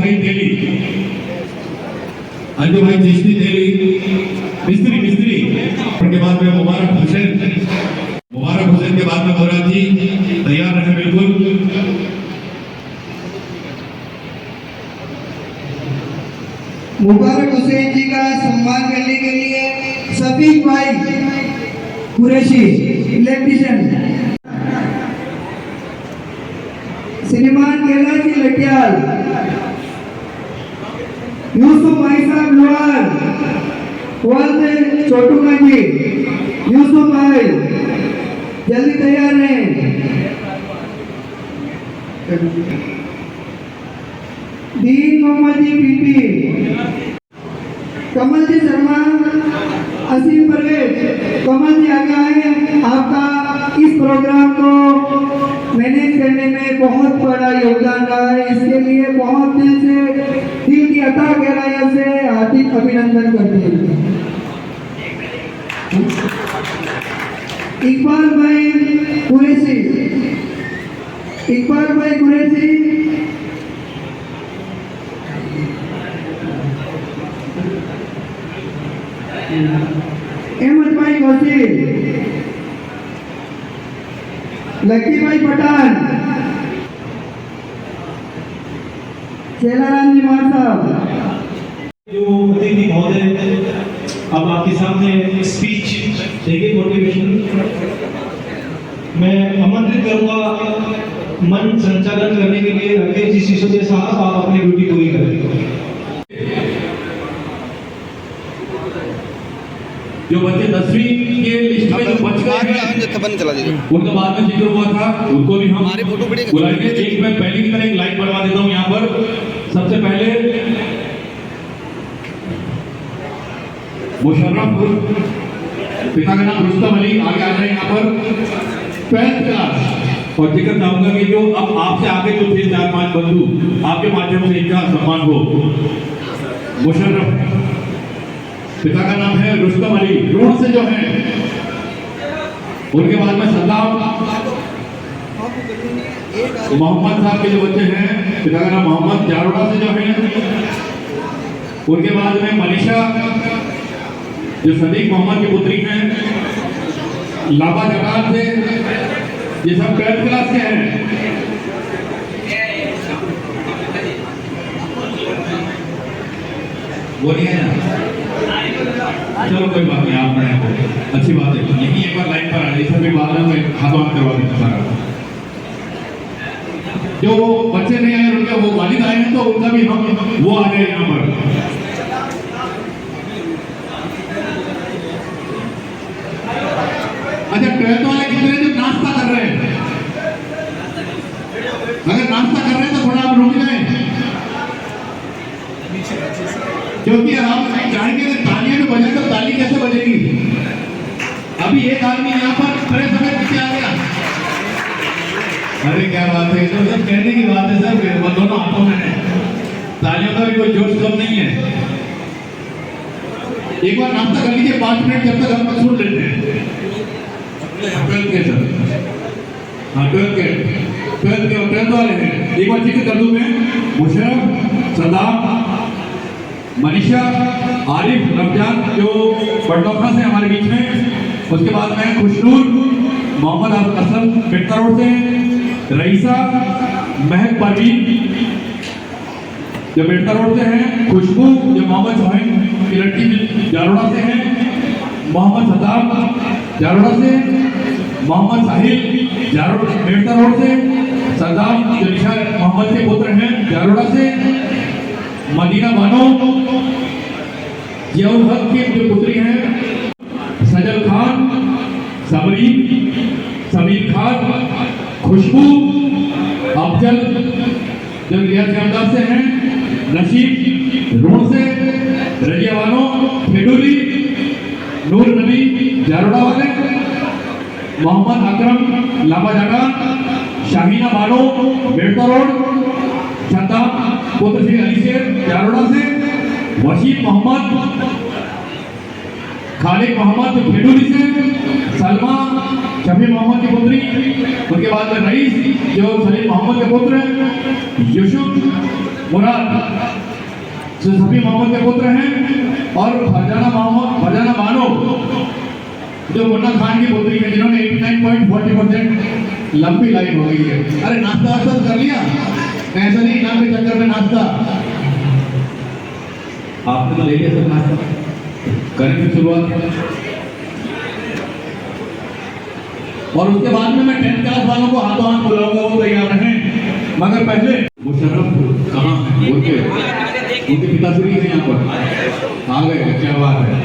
भाई चिश्ती तेली मिस्त्री। उनके बाद में मुबारक हुसैन के बाद में मुराद जी तैयार रहे बिल्कुल। मुबारक हुसैन जी का सम्मान करने के लिए सफीक भाई कुरैशी इलेक्ट्रीशियन, श्रीमान कैलाश जी लटियाल, यूसुफ भाई साहब लोहार से छोटू गांधी, यूसुफ भाई जल्दी तैयार हैं। दीन मोहम्मद जी पीपी, कमल जी शर्मा, असीम परवेज, कमल जी आगे आए। आपका इस प्रोग्राम को मैनेज करने में बहुत बड़ा योगदान रहा है, इसके लिए बहुत दिल की अता गहराइयों से हार्दिक अभिनंदन करते हैं। इकबाल भाई कुरैशी, अहमद भाई गौसील, लक्की भाई पठान, चेलाराम जी मान साहब। जो अतिथि महोदय अब आपके सामने स्पीच देंगे मोटिवेशन, मैं आमंत्रित करूंगा मन संचालन करने के लिए राकेश जी सिसोदिया साहब, आप अपनी ड्यूटी पूरी करें। जो बच्चे 10वीं के लिस्ट में जो बच गए हैं उनका बाद में जिक्र हुआ था, उनको भी हम बुलाएंगे। एक मैं पहले की तरह एक लाइन बनवा देता हूँ यहाँ पर। सबसे पहले मुशर्रफ, पिता का नाम रुस्तम अली, आगे आ जाए यहाँ पर 12th क्लास। और जिक्र चाहूंगा कि जो अब आपसे आगे जो थे 4-5 बंधु, आपके माध्यम से इनका सम्मान हो। मुशर्रफ, पिता का नाम है रुस्तम अली, रोड से जो है। उनके बाद में सद्दाम मोहम्मद साहब के जो बच्चे हैं, पिता का नाम मोहम्मद, जारोड़ा से जो है। उनके बाद में मनीषा जो सदीक मोहम्मद की पुत्री हैं, लाबा जगाल से। ये सब 12th क्लास के हैं। वो नहीं है ना, चलो कोई बात नहीं, आप बड़े हो, अच्छी बात है। यही एक बार लाइन पर आ जाए, सब भी बाद में हाथ करवा देते सारा। जो बच्चे नहीं आए उनके वो वालिद आए हैं तो उनका भी हम वो आ जाए यहाँ पर। अच्छा, 12th वाले कितने जो नाश्ता कर रहे हैं, अगर नाश्ता कर रहे हैं तो थोड़ा आप रुक जाए, क्योंकि आप चाहेंगे कि तालियां भी बजाए तो ताली कैसे बजेगी। अभी एक आदमी यहाँ पर खड़े समय पीछे आ गया। अरे क्या बात है, तो सब कहने की बात है सर, दोनों हाथों में है, तालियों का भी कोई जोश कम नहीं है। एक बार नाश्ता कर लीजिए 5 मिनट, जब तक हम सुन लेते हैं। 12th के सर, हाँ 12th वाले हैं। एक बार जिक्र कर दूं मैं, मुशर्रफ, सदाम, मनीषा, आरिफ, रमजान जो पटनौखा से हमारे बीच में। उसके बाद में खुशनूर, मोहम्मद असलम बेटका रोड से, रईसा, महक परवीन जो बेटका रोड से हैं, खुशबू जो मोहम्मद सोहेन की लड़की जारोड़ा से हैं, मोहम्मद सदाब जारोड़ा से, मोहम्मद साहिल बेटका रोड से, सदाब जो निशा मोहम्मद के पुत्र हैं जारोड़ा से, मदीना बानो जियाउल हक की जो पुत्री हैं, सजल खान, सबरीन, समीर खान, खुशबू, अफजल जो रियाज अहमदाबाद से हैं, नशीब रोड से, रजिया बानो खेडूली, नूर नबी जारोड़ा वाले, मोहम्मद अकरम लामा जागान, शाहीना बानो बेड़का रोड, शताब पुत्र श्री अली शेर जारोड़ा से, वशीम मोहम्मद, खालिद मोहम्मद खेडूली से, सलमा शफी मोहम्मद की पुत्री, उनके बाद में रईस जो सलीम मोहम्मद के पुत्र, यूसुफ मुराद जो शफी मोहम्मद के पुत्र हैं, और फरजाना बानो जो मुन्ना खान की पुत्री है, जिन्होंने 89.40% लंबी लाइन हो गई है। अरे नाश्ता वास्ता कर लिया, ऐसा नहीं नाम के चक्कर में नाश्ता, आपने तो ले लिया सब नाश्ता, करेंगे शुरुआत। और उसके बाद में मैं 10th क्लास वालों को हाथों हाथ बुलाऊंगा, वो तैयार रहें। मगर पहले मुशर्रफ कहाँ है, उनके पिताश्री है यहाँ पर आ गए, क्या बात है।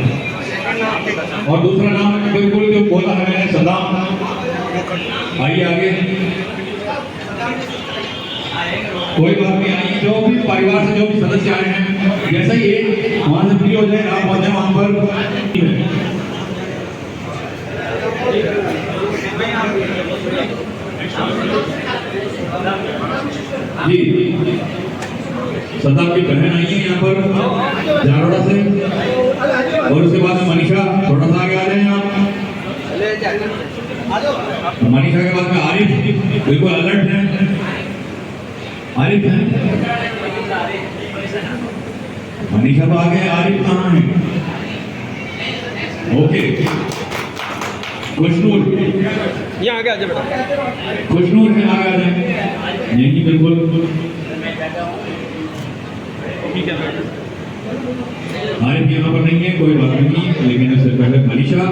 और दूसरा नाम बिल्कुल जो बोला है मैंने, सदाम, आइए आगे, कोई बात नहीं, आइए जो भी परिवार से जो भी सदस्य आए हैं, जैसा ही एक वहां से फ्री हो जाए आप आ जाए वहां पर। जी सदाम की बहन आई है यहाँ पर जारोड़ा से, और उसके बाद में मनीषा, थोड़ा सा आगे आ जाए आप। मनीषा के बाद में आरिफ बिल्कुल अलर्ट है, आरिफ है, मनीषा तो आगे, आरिफ कहाँ है? ओके, खुशनूर यहाँ आगे आ जाए बेटा, खुशनूर है, आगे आ जाए, यही बिल्कुल आरिफ यहाँ पर नहीं है, कोई बात नहीं, लेकिन उससे पहले मनीषा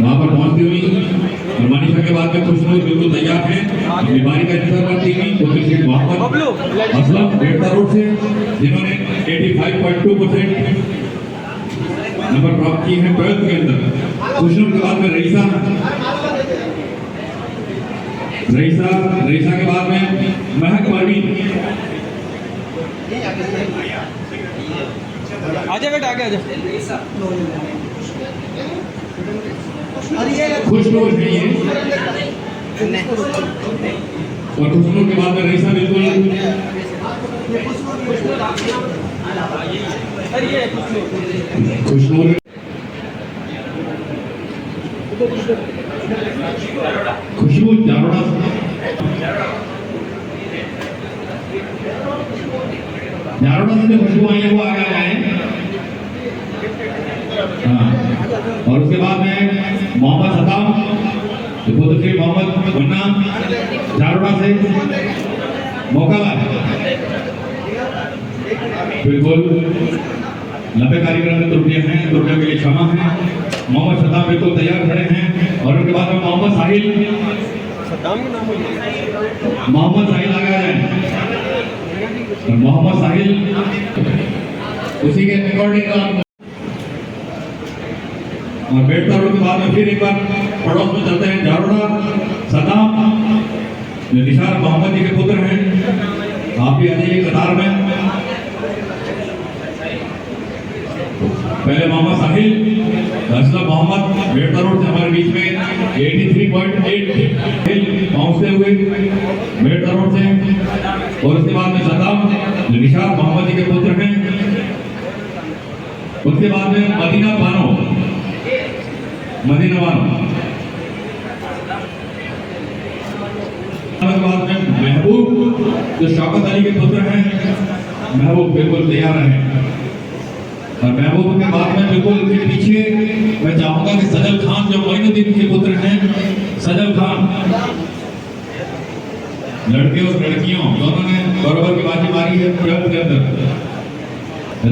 वहाँ पर पहुँचती हुई, और मनीषा के बाद में खुशनूर बिल्कुल तैयार है, बीमारी का इंतजार करती हुई, पुत्र श्री मोहम्मद असलम बेड़का रोड से, जिन्होंने 85.2% नंबर प्राप्त किए हैं 12th के अंदर। खुशनूर के बाद में रईसा के बाद में महक परवीन, आजा बेटा आगे आजा। खुशनूर है ये, और खुशनूर के बाद में रईसा बिल्कुल, खुशनूर खुशबू जारोड़ा, जारोड़ा से जो खुशबू आई है वो आगे आ जाए। हाँ, और उसके बाद में मोहम्मद सदाम जो पुत्र श्री मोहम्मद मुन्ना जारोड़ा से, मौका बिल्कुल लंबे कार्यक्रम में त्रुटियां हैं, त्रुटियों के लिए क्षमा है। मोहम्मद सदाम बिल्कुल तैयार खड़े हैं, और उनके बाद में मोहम्मद साहिल मोहम्मद साहिल आगे आ जाए। और मोहम्मद साहिल उसी के अकॉर्डिंग और बेटता रोड के बाद में फिर एक बार पड़ोस में चलते हैं। जारोड़ा सदाम जो निशार मोहम्मद जी के पुत्र हैं, आप भी आ जाइए कतार में। पहले मोहम्मद साहिल, असलम मोहम्मद बेटता रोड से हमारे बीच में 83.8 पहुंचते हुए बेटता रोड से। और उसके बाद में सदाम जो निशार मोहम्मद जी के पुत्र हैं। उसके बाद में मदीना बानो बाद में महबूब जो शौकत अली के पुत्र हैं। महबूब बिल्कुल तैयार हैं। और महबूब के बाद में बिल्कुल उनके पीछे मैं चाहूंगा कि सजल खान जो मोइनुद्दीन के पुत्र हैं। सजल खान लड़के और लड़कियों दोनों ने बराबर की बाजी मारी है ट्वेल्थ के अंदर।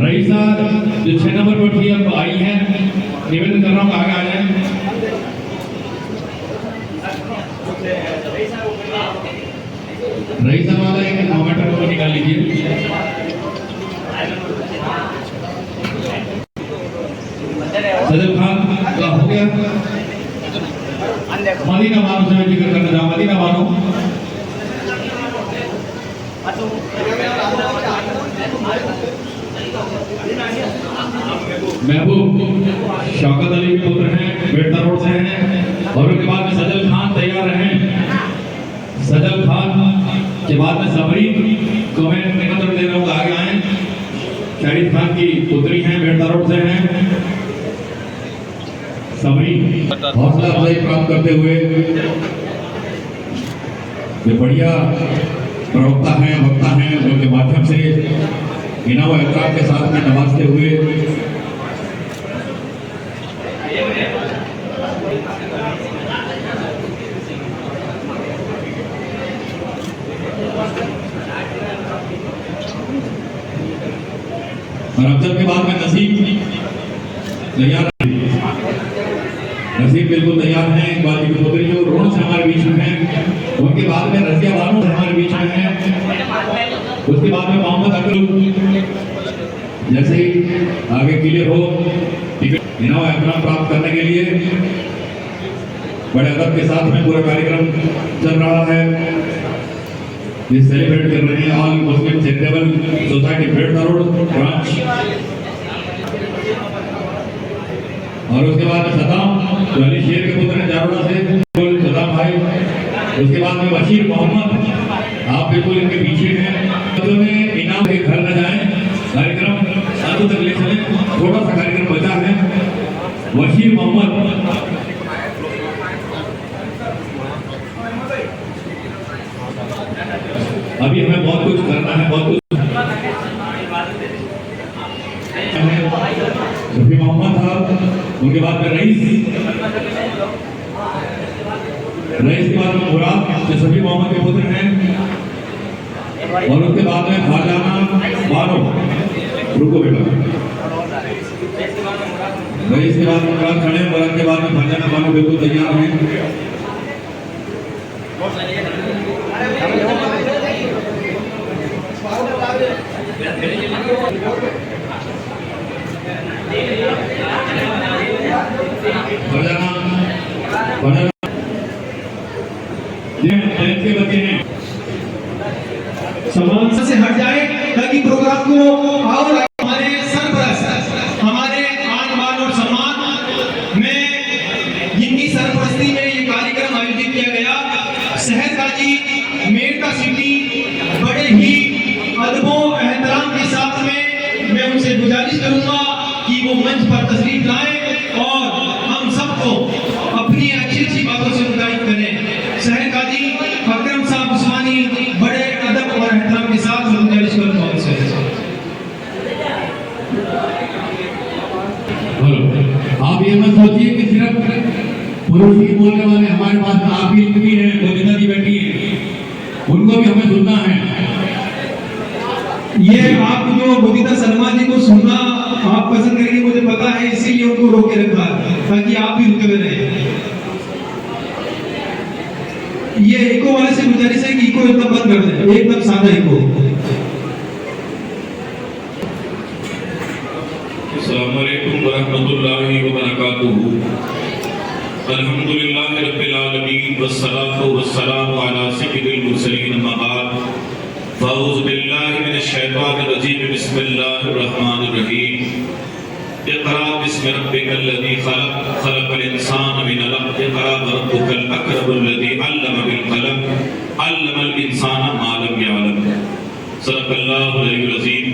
रईसा जो 6 नंबर पर थी अब आई है, निवेदन कर रहा हूँ आगे आ जाए। रईसा वाला एक मोमेंटम को निकाल लीजिए। सजल खान का हो गया। मदीना बानो से जिक्र करना चाहूँ। मदीना बानो महबूब शौकत अली के पुत्र हैं, बेटता रोड से हैं। और उसके बाद में सजल खान तैयार हैं। सजल खान के बाद में सबरी को मैं निमंत्रण दे रहा हूँ आगे आए। शाहिद खान की पुत्री हैं, बेटता रोड से हैं। सबरी हौसला अफजाई प्राप्त करते हुए जो बढ़िया प्रवक्ता हैं, वक्ता हैं, उनके माध्यम से इनाम और इकराम के साथ में नवाजते हुए और अफजल के बाद में नसीब तैयार। नसीब बिल्कुल तैयार हैं। एक बार की पुत्री जो रोड से हमारे बीच में है। उनके बाद में रजिया बानो हमारे बीच में है। उसके बाद में मोहम्मद अकरम जैसे ही आगे क्लियर हो टिकट इनाम इकराम प्राप्त करने के लिए बड़े अदब के साथ में पूरा कार्यक्रम चल रहा है। ये सेलिब्रेट कर रहे हैं ऑल मुस्लिम चैरिटेबल सोसाइटी बेटता रोड ब्रांच। और उसके बाद में सदाम जो अली शेर के पुत्र हैं जारोड़ा से, सदाम भाई। उसके बाद में बशीर मोहम्मद, आप बिल्कुल इनके पीछे हैं। तो में इनाम के घर न जाए, कार्यक्रम साधु तक ले चले। थोड़ा सा कार्यक्रम बचा है। बशीर मोहम्मद अभी हमें बहुत कुछ करना है, बहुत कुछ। शफी मोहम्मद साहब, उनके बाद में रईस के बाद में मुराद जो शफी मोहम्मद के पुत्र हैं। और उसके बाद में खाजाना बानो, रुको बेटा। रईस के बाद में मुराद खड़े, मुराद के बाद में खाजाना बानो बिल्कुल तैयार हैं। के बच्चे हैं, समाज से हट जाए ताकि प्रोग्राम को और हमारे सरपरस्त, हमारे आन बान और सम्मान में जिनकी सरपरस्ती में ये कार्यक्रम आयोजित किया गया, शहर गाजी मेरठा सिटी बड़े ही अदबों एहतराम के साथ में मैं उनसे गुजारिश करूंगा कि वो मंच पर तशरीफ लाएं और हम सबको अपनी अच्छी अच्छी बातों से मुताबिक करें। शहर गाजी अकरम साहब उस्मानी बड़े अदब और एहतराम के साथ मैं गुजारिश करूंगा उनसे। आप ये मत सोचिए कि सिर्फ पुरुष ही बोलने वाले हमारे पास में आप भी हैं, मोदिता जी बैठी है, उनको भी हमें सुनना है। ये आप जो मोदिता शर्मा जी को सुनना आप पसंद करेंगे मुझे पता है, इसीलिए उनको रोके रखा ताकि आप भी रुके हुए रहें। ये इको वाले से गुजारिश है कि इको एकदम बंद कर दें, एकदम सादा इको। अस्सलामु अलैकुम वरहमतुल्लाहि वबरकातुहू। अल्हम्दुलिल्लाहि रब्बिल आलमीन वस्सलातु वस्सलामु अला सय्यिदिल मुरसलीन अम्मा बाद। फ़अऊज़ु बिल्लाहि मिनश शैतानिर रजीम बिस्मिल्लाहिर रहमानिर रहीम। इक़रा बिस्मि रब्बिकल लज़ी ख़लक़ ख़लक़ल इंसान मिन अलक़। इक़रा वरब्बुकल अकरमुल लज़ी अल्लम बिल क़लम अल्लमल इंसान मा लम यअलम। सदक़ल्लाहुल अलीयुल अज़ीम।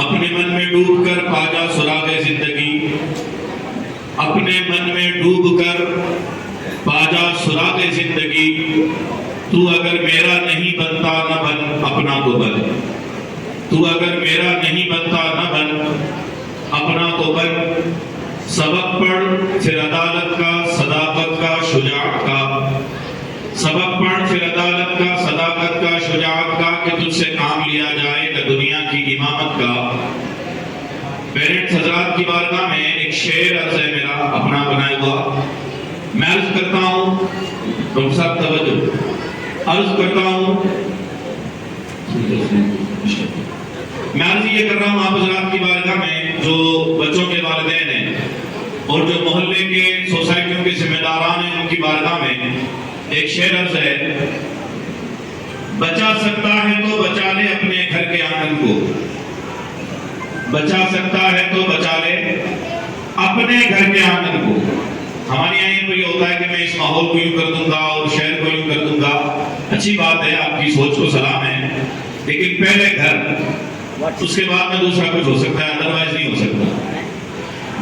अपने मन में डूबकर पाजा सुराग़े जिंदगी, अपने मन में डूबकर पाजा सुराग़े जिंदगी। तू अगर मेरा नहीं बनता न बन अपना तो बन, तू अगर मेरा नहीं बनता न बन अपना तो बन। सबक पढ़ फिर अदालत का, सदाकत का, शुजाअत का। सबक पढ़ फिर अदालत का, सदाकत का, शुजाअत का, कि तुझसे काम लिया जाएगा दुनिया की इमामत का। पेरेंट्स हजरात की बारगाह में एक शेर अर्ज है मेरा अपना बनाया हुआ। मैं अर्ज करता हूँ, तुम सब तवज्जो, अर्ज करता हूँ, मैं अर्ज ये कर रहा हूँ आप हजरात की बारगाह में, जो बच्चों के वालिदैन हैं और जो मोहल्ले के सोसाइटियों के जिम्मेदारान हैं, उनकी बारगाह में एक शेर अर्ज है। बचा सकता है तो बचा ले अपने घर के आंगन को, बचा सकता है तो बचा ले अपने घर के आंगन को। हमारे यहाँ ये होता है कि मैं इस माहौल को यूं कर दूंगा और शहर को यूं कर दूंगा। अच्छी बात है, आपकी सोच को सलाम है, लेकिन पहले घर, उसके बाद में दूसरा कुछ हो सकता है, अदरवाइज नहीं हो सकता।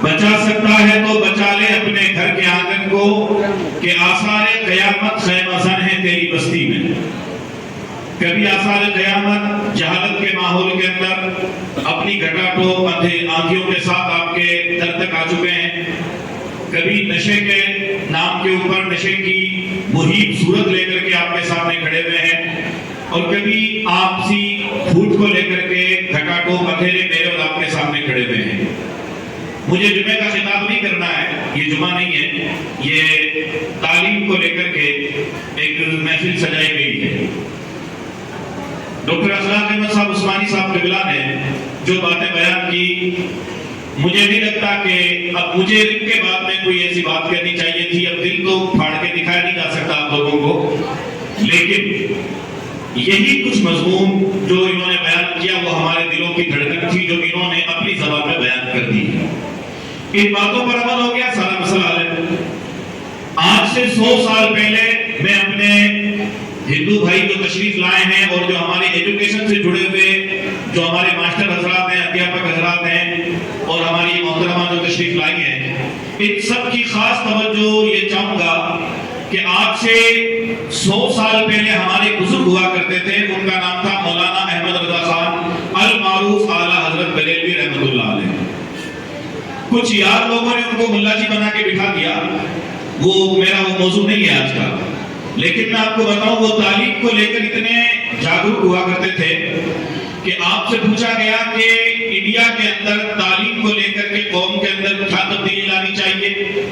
बचा सकता है तो बचा ले अपने घर के आंगन को, कि आसारे कयामत खैमसन है तेरी बस्ती में। कभी आसारे कयामत जहालत के माहौल के अंदर अपनी घटाटों आंधियों के साथ आपके दर तक आ चुके हैं। कभी नशे के नाम के ऊपर नशे की मुहिम सूरत लेकर के आपके सामने खड़े हुए हैं, और कभी आपसी फूट को लेकर के घटाटों अंधेरे मेरे और आपके सामने खड़े हुए हैं। मुझे जुमे का खिताब नहीं करना है, ये जुमा नहीं है, ये तालीम को लेकर के एक महफिल सजाई गई है। डॉक्टर असलाक अहमद साहब उस्मानी साहब किबला ने जो बातें बयान की, मुझे नहीं लगता कि अब मुझे इनके बाद में कोई ऐसी बात कहनी चाहिए थी। अब दिल को फाड़ के दिखाया नहीं जा सकता आप लोगों को, लेकिन यही कुछ मजमून जो इन्होंने बयान किया वो हमारे दिलों की धड़कन थी, जो इन्होंने अपनी ज़बान में बयान कर दी। इन बातों पर अमल हो गया, सारा मसला हल है। आज से 100 साल पहले मैं अपने हिंदू भाई जो तशरीफ लाए हैं और जो हमारे एजुकेशन से जुड़े हुए जो हमारे मास्टर हजरात हैं, अध्यापक हजरात हैं और हमारी मोहतरमा जो तशरीफ लाई हैं, इन सब की खास तवज्जो ये चाहूंगा कि आज से 100 साल पहले हमारे बुजुर्ग हुआ करते थे। उनका नाम था मौलाना अहमद रजा खान अल मारूफ आला हजरत बरेलवी रहमतुल्लाह अलैह। कुछ यार लोगों ने उनको मुल्ला जी बना के बिठा दिया, वो मेरा वो मौजू नहीं है आज का, लेकिन मैं आपको बताऊं वो तालीम को लेकर इतने जागरूक हुआ करते थे कि आपसे पूछा गया कि इंडिया के अंदर तालीम को लेकर के कौम के अंदर क्या तब्दीली लानी चाहिए,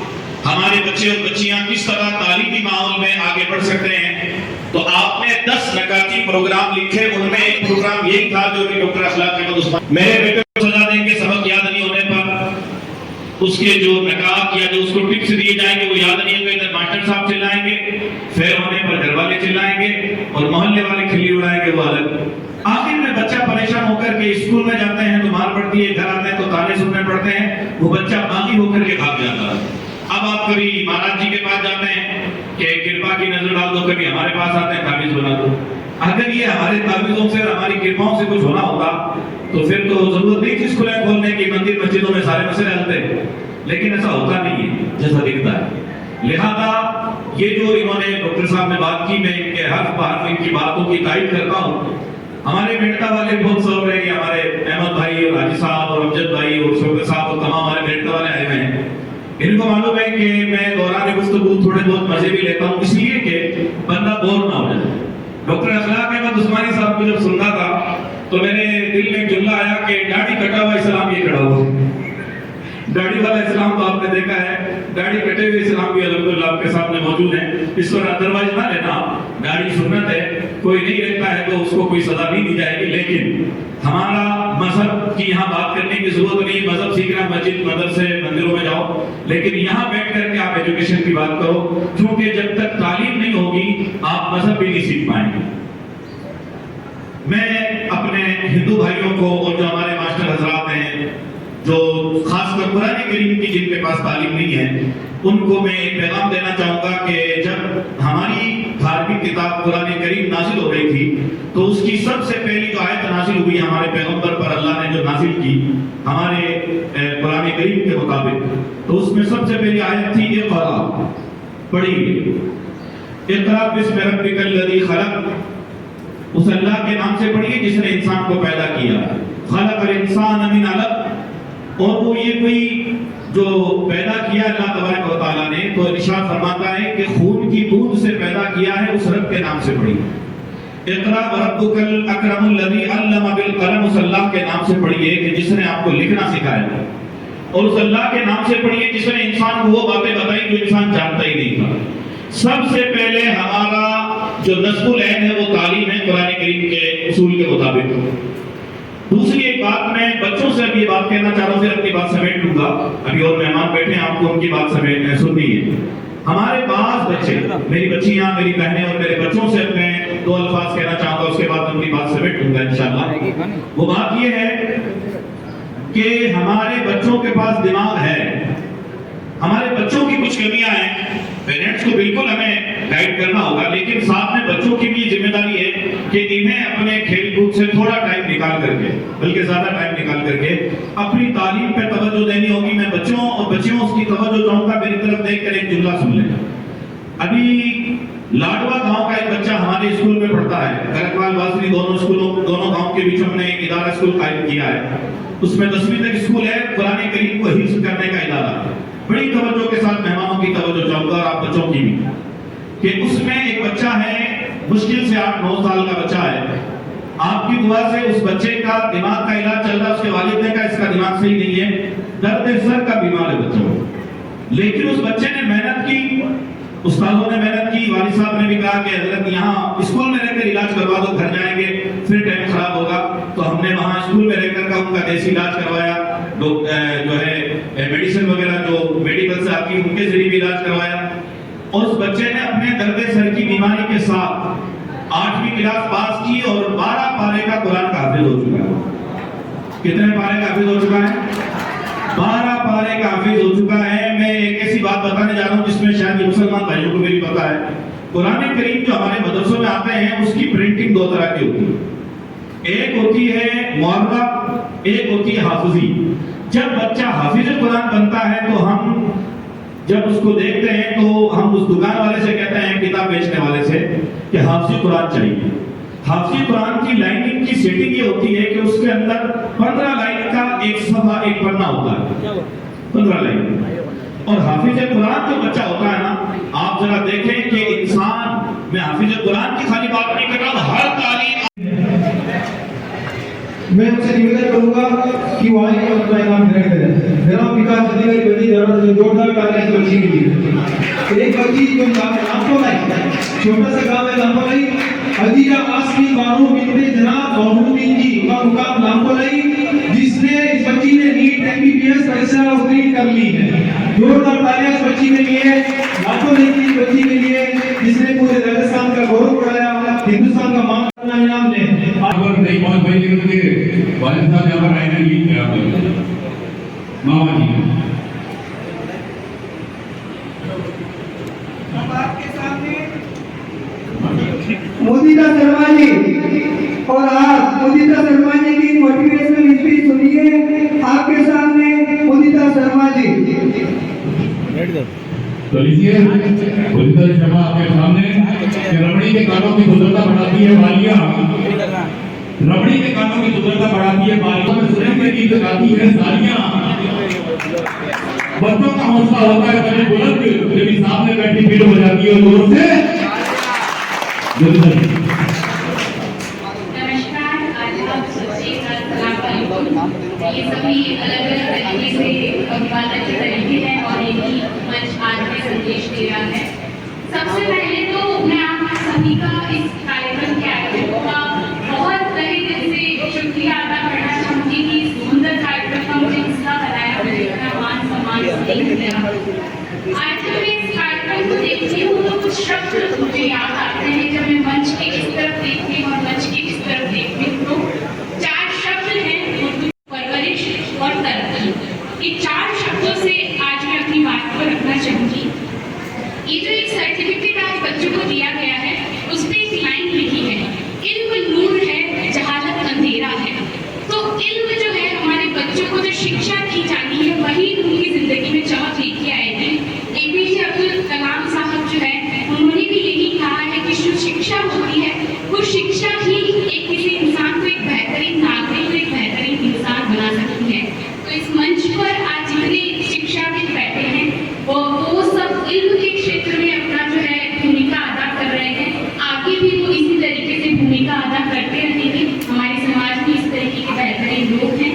हमारे बच्चे और बच्चियां किस तरह तालीमी माहौल में आगे बढ़ सकते हैं। तो आपने 10 नकाती प्रोग्राम लिखे, उनमें एक प्रोग्राम यही था जो कि डॉक्टर असलाक अहमद उस्मानी मेरे बेटे को सजा देंगे सबक याद नहीं होने पर, उसके जो नकात या जो उसको टिप्स दिए जाएंगे वो याद नहीं होंगे, इधर मास्टर साहब चिल्लाएंगे, फेल होने पर घर वाले चिल्लाएंगे और मोहल्ले वाले खिल्ली उड़ाएंगे, वो अलग। आखिर में बच्चा परेशान होकर के स्कूल में जाते हैं तो मार पड़ती है, घर आते हैं तो ताने सुनने पड़ते हैं, वो बच्चा बागी होकर के भाग जाता है। अब आप कभी महाराज जी के पास जाते हैं कि कृपा की नजर डाल दो, कभी हमारे पास आते हैं ताबीज बना दो। अगर ये हमारे ताबीजों से हमारी कृपाओं से कुछ होना होता तो फिर तो जरूरत नहीं थी स्कूलें खोलने की, मंदिर मस्जिदों में सारे मसले हलते, लेकिन ऐसा होता नहीं है जैसा दिखता है। लिहाजा ये जो इन्होंने डॉक्टर साहब ने बात की, मैं इनके हर्फ बहर्फ इनकी बातों की तारीफ करता हूँ। हमारे मेड़ता वाले बहुत सब रहे, हमारे अहमद भाई और हाजी साहब और अमजद भाई और शौकत साहब और तमाम हमारे मेड़ता वाले आए हुए हैं। इनको मालूम है कि मैं दौरान गुफ्तगू थोड़े बहुत मजे भी लेता हूँ, इसलिए कि बंदा बोर ना हो जाए। डॉक्टर असलाक अहमद उस्मानी साहब को जब सुनना था तो मेरे दिल में जुमला आया कि दाढ़ी कटा हुआ इस्लाम ये खड़ा हुआ। दाढ़ी वाला इस्लाम तो आपने देखा है, गाड़ी कटे हुए सलाम भी अल्हम्दुलिल्लाह आपके सामने मौजूद है। इस पर अदरवाइज ना लेना, गाड़ी सुन्नत है, कोई नहीं रहता है तो उसको कोई सजा नहीं दी जाएगी। लेकिन हमारा मजहब की यहाँ बात करने की जरूरत नहीं, मजहब सीखना मस्जिद मदरसे मंदिरों में जाओ, लेकिन यहाँ बैठ करके आप एजुकेशन की बात करो, क्योंकि जब तक तालीम नहीं होगी आप मजहब भी नहीं सीख पाएंगे। मैं अपने हिंदू भाइयों को और जो हमारे मास्टर हजरात हैं, जो खासकर कुरान करीम की जिनके पास तालीम नहीं है, उनको मैं एक पैगाम देना चाहूंगा कि जब हमारी धार्मिक किताब कुरान करीम नाजिल हो रही थी तो उसकी सबसे पहली जो आयत नाजिल हुई हमारे पैगंबर पर, अल्लाह ने जो नाजिल की हमारे कुरान करीम के मुताबिक, तो उसमें सबसे पहली आयत थी इक़रा, पढ़िए, इक़रा बिस्मि रब्बिकल लज़ी खलक़, उस अल्लाह के नाम से पढ़िए जिसने इंसान को पैदा किया, खलक़ल इंसान मिन अलक़, और वो ये कोई जो पैदा किया अल्लाह तबारक व तआला ने, तो इरशाद फरमाता है कि खून की बूंद से पैदा किया है, उस रब के नाम से पढ़िए। इक़रा व रब्बुकल अकरमुल लज़ी अल्लम बिल कलम, उस अल्लाह के नाम से पढ़िए कि जिसने आपको लिखना सिखाया, और उस अल्लाह के नाम से पढ़िए जिसने इंसान को वो बातें बताई जो इंसान जानता ही नहीं था। सबसे पहले हमारा जो नस्बुल ऐन है वो तालीम है कुरान करीम के उसूल के मुताबिक। दूसरी एक बात मैं बच्चों से अभी ये बात कहना चाह रहा हूँ, फिर अपनी बात समेट लूंगा, अभी और मेहमान बैठे हैं, आपको उनकी बात समेट सुननी है। हमारे पास बच्चे, मेरी बच्चियां, मेरी बहनें और मेरे बच्चों से मैं दो अल्फाज कहना चाहूंगा, उसके बाद उनकी बात समेट लूंगा इंशाल्लाह। वो बात ये है कि हमारे बच्चों के पास दिमाग है, हमारे बच्चों की कुछ कमियां हैं, पेरेंट्स को बिल्कुल हमें गाइड करना होगा, लेकिन साथ में बच्चों की भी जिम्मेदारी है कि इन्हें अपने खेल कूद से थोड़ा टाइम निकाल करके, बल्कि ज्यादा टाइम निकाल करके अपनी तालीम पे तवज्जो देनी होगी। मैं बच्चों और बच्चियों की तवज्जो चाहूंगा, मेरी तरफ देख कर एक जुमला सुन लें। अभी लाडवा गांव का एक बच्चा हमारे स्कूल में पढ़ता है, करकवाल वासनी, दोनों गांव के बीच हमने एक इदारा स्कूल कायम किया है, उसमें 10वीं तक स्कूल है, कुरान करीम को हिफ्ज़ करने का इदारा। बड़ी तवज्जो के साथ मेहमानों की तवज्जो चाहूंगा और आप बच्चों की भी, कि उसमें एक बच्चा है, मुश्किल से 8-9 साल का बच्चा है, आपकी दुआ से उस बच्चे का दिमाग का इलाज चल रहा है, उसके वालिद ने कहा इसका दिमाग सही नहीं है, दर्द सर का बीमार है बच्चा। लेकिन उस बच्चे ने मेहनत की, उस्तादों ने मेहनत की, वालिद साहब ने भी कहा कि हजरत यहाँ स्कूल में रहकर इलाज करवा दो, घर जाएंगे फिर टाइम खराब होगा, तो हमने वहाँ स्कूल में रहकर का उनका देसी इलाज करवाया, जो है मेडिसिन वगैरह जो मेडिकल से आती है उनके जरिए भी इलाज करवाया, और उस बच्चे ने अपने दर्द सर की बीमारी के साथ 8वीं क्लास पास की और 12 पारे का कुरान का हाफिज हो चुका है। कितने पारे का हाफिज हो चुका है? 12 पारे का हाफिज हो चुका है। मैं एक ऐसी बात बताने जा रहा हूँ जिसमें शायद मुसलमान भाइयों को भी पता है, कुरान करीम जो हमारे मदरसों में आते हैं उसकी प्रिंटिंग 2 तरह की होती है, एक होती है मुअर्रख, एक होती है हाफिजी। जब बच्चा हाफिज कुरान बनता है तो हम जब उसको देखते हैं तो हम उस दुकान वाले से कहते हैं, किताब बेचने वाले से, कि हाफिज कुरान चाहिए। हाफिज कुरान की लाइनिंग की सेटिंग ये होती है कि उसके अंदर 15 लाइन का एक सफा, एक पन्ना होता है, 15 लाइन। और हाफिज कुरान जो बच्चा होता है ना, आप जरा देखें कि इंसान, मैं हाफिज कुरान की खाली बात नहीं कर रहा हूं, हर तालीम मैं उनसे निवेदन करूंगा कि वो आए और अपना इनाम ग्रहण करें। मेरा विकास अधिकारी बड़ी जोरदार कार्य है बच्ची के लिए। एक बच्ची जो लांपोलाई, छोटा सा गांव है लांपोलाई, अदीजा आसमी बानो बिनते जनाब महमूदीन जी का मुकाम लांपोलाई, जिसने इस बच्ची ने नीट एमबीबीएस परीक्षा उत्तीर्ण कर ली है। जोरदार तालियां इस बच्ची के लिए, लांपोलाई की बच्ची के लिए, जिसने पूरे राजस्थान का गौरव बढ़ाया, हिंदुस्तान का मान इनाम ने अगर नहीं पहुंच भाई जी उनके वालिद साहब यहाँ पर आए हैं, लीड में आप मामा जी आपके सामने मोदिता शर्मा जी, और आप मोदिता शर्मा जी की मोटिवेशनल स्पीच सुनिए। आपके सामने मोदिता शर्मा जी। तो लीजिए मोदिता शर्मा आपके सामने। रबड़ी के कानों की सुंदरता बढ़ाती है बालियां, रबड़ी के कानों की सुंदरता बढ़ाती है बालियों में सुने के गीत गाती है सालियां। बच्चों का हौसला होता है कभी बुलंद, जब सामने बैठी भीड़ हो जाती है जोर से। नमस्कार, आदाब, अस्सलाम वालेकुम। ये सभी अलग अलग तरीके से बात अच्छे तरीके हैं और एक ही मंच याद आते हैं जब मैं मंच के इस तरफ देखती हूँ और मंच के इस तरफ देखती हूँ तो 4 शब्द हैं उर्दू, परवरिश और तरक्की। ये 4 शब्दों से आज मैं अपनी बात को रखना चाहूंगी। ये जो एक सर्टिफिकेट आज बच्चों को दिया गया है उस पर एक लाइन लिखी है, इल्म नूर है जहालत अंधेरा है। तो इल्म जो है हमारे बच्चों को जो शिक्षा दी जानी है वही उनकी जिंदगी में चमक लेके आएगी। APJ अब्दुल कलाम साहब जो है उन्होंने भी यही कहा है कि जो शिक्षा होती है वो शिक्षा ही एक किसी इंसान को एक बेहतरीन नागरिक, एक बेहतरीन इंसान बना सकती है। तो इस मंच पर आज जितने शिक्षाविद बैठे हैं वो सब इल्म के क्षेत्र में अपना जो है भूमिका अदा कर रहे हैं। आगे भी वो इसी तरीके से भूमिका अदा करते रहेंगे। हमारे समाज में इस तरीके के बेहतरीन लोग हैं।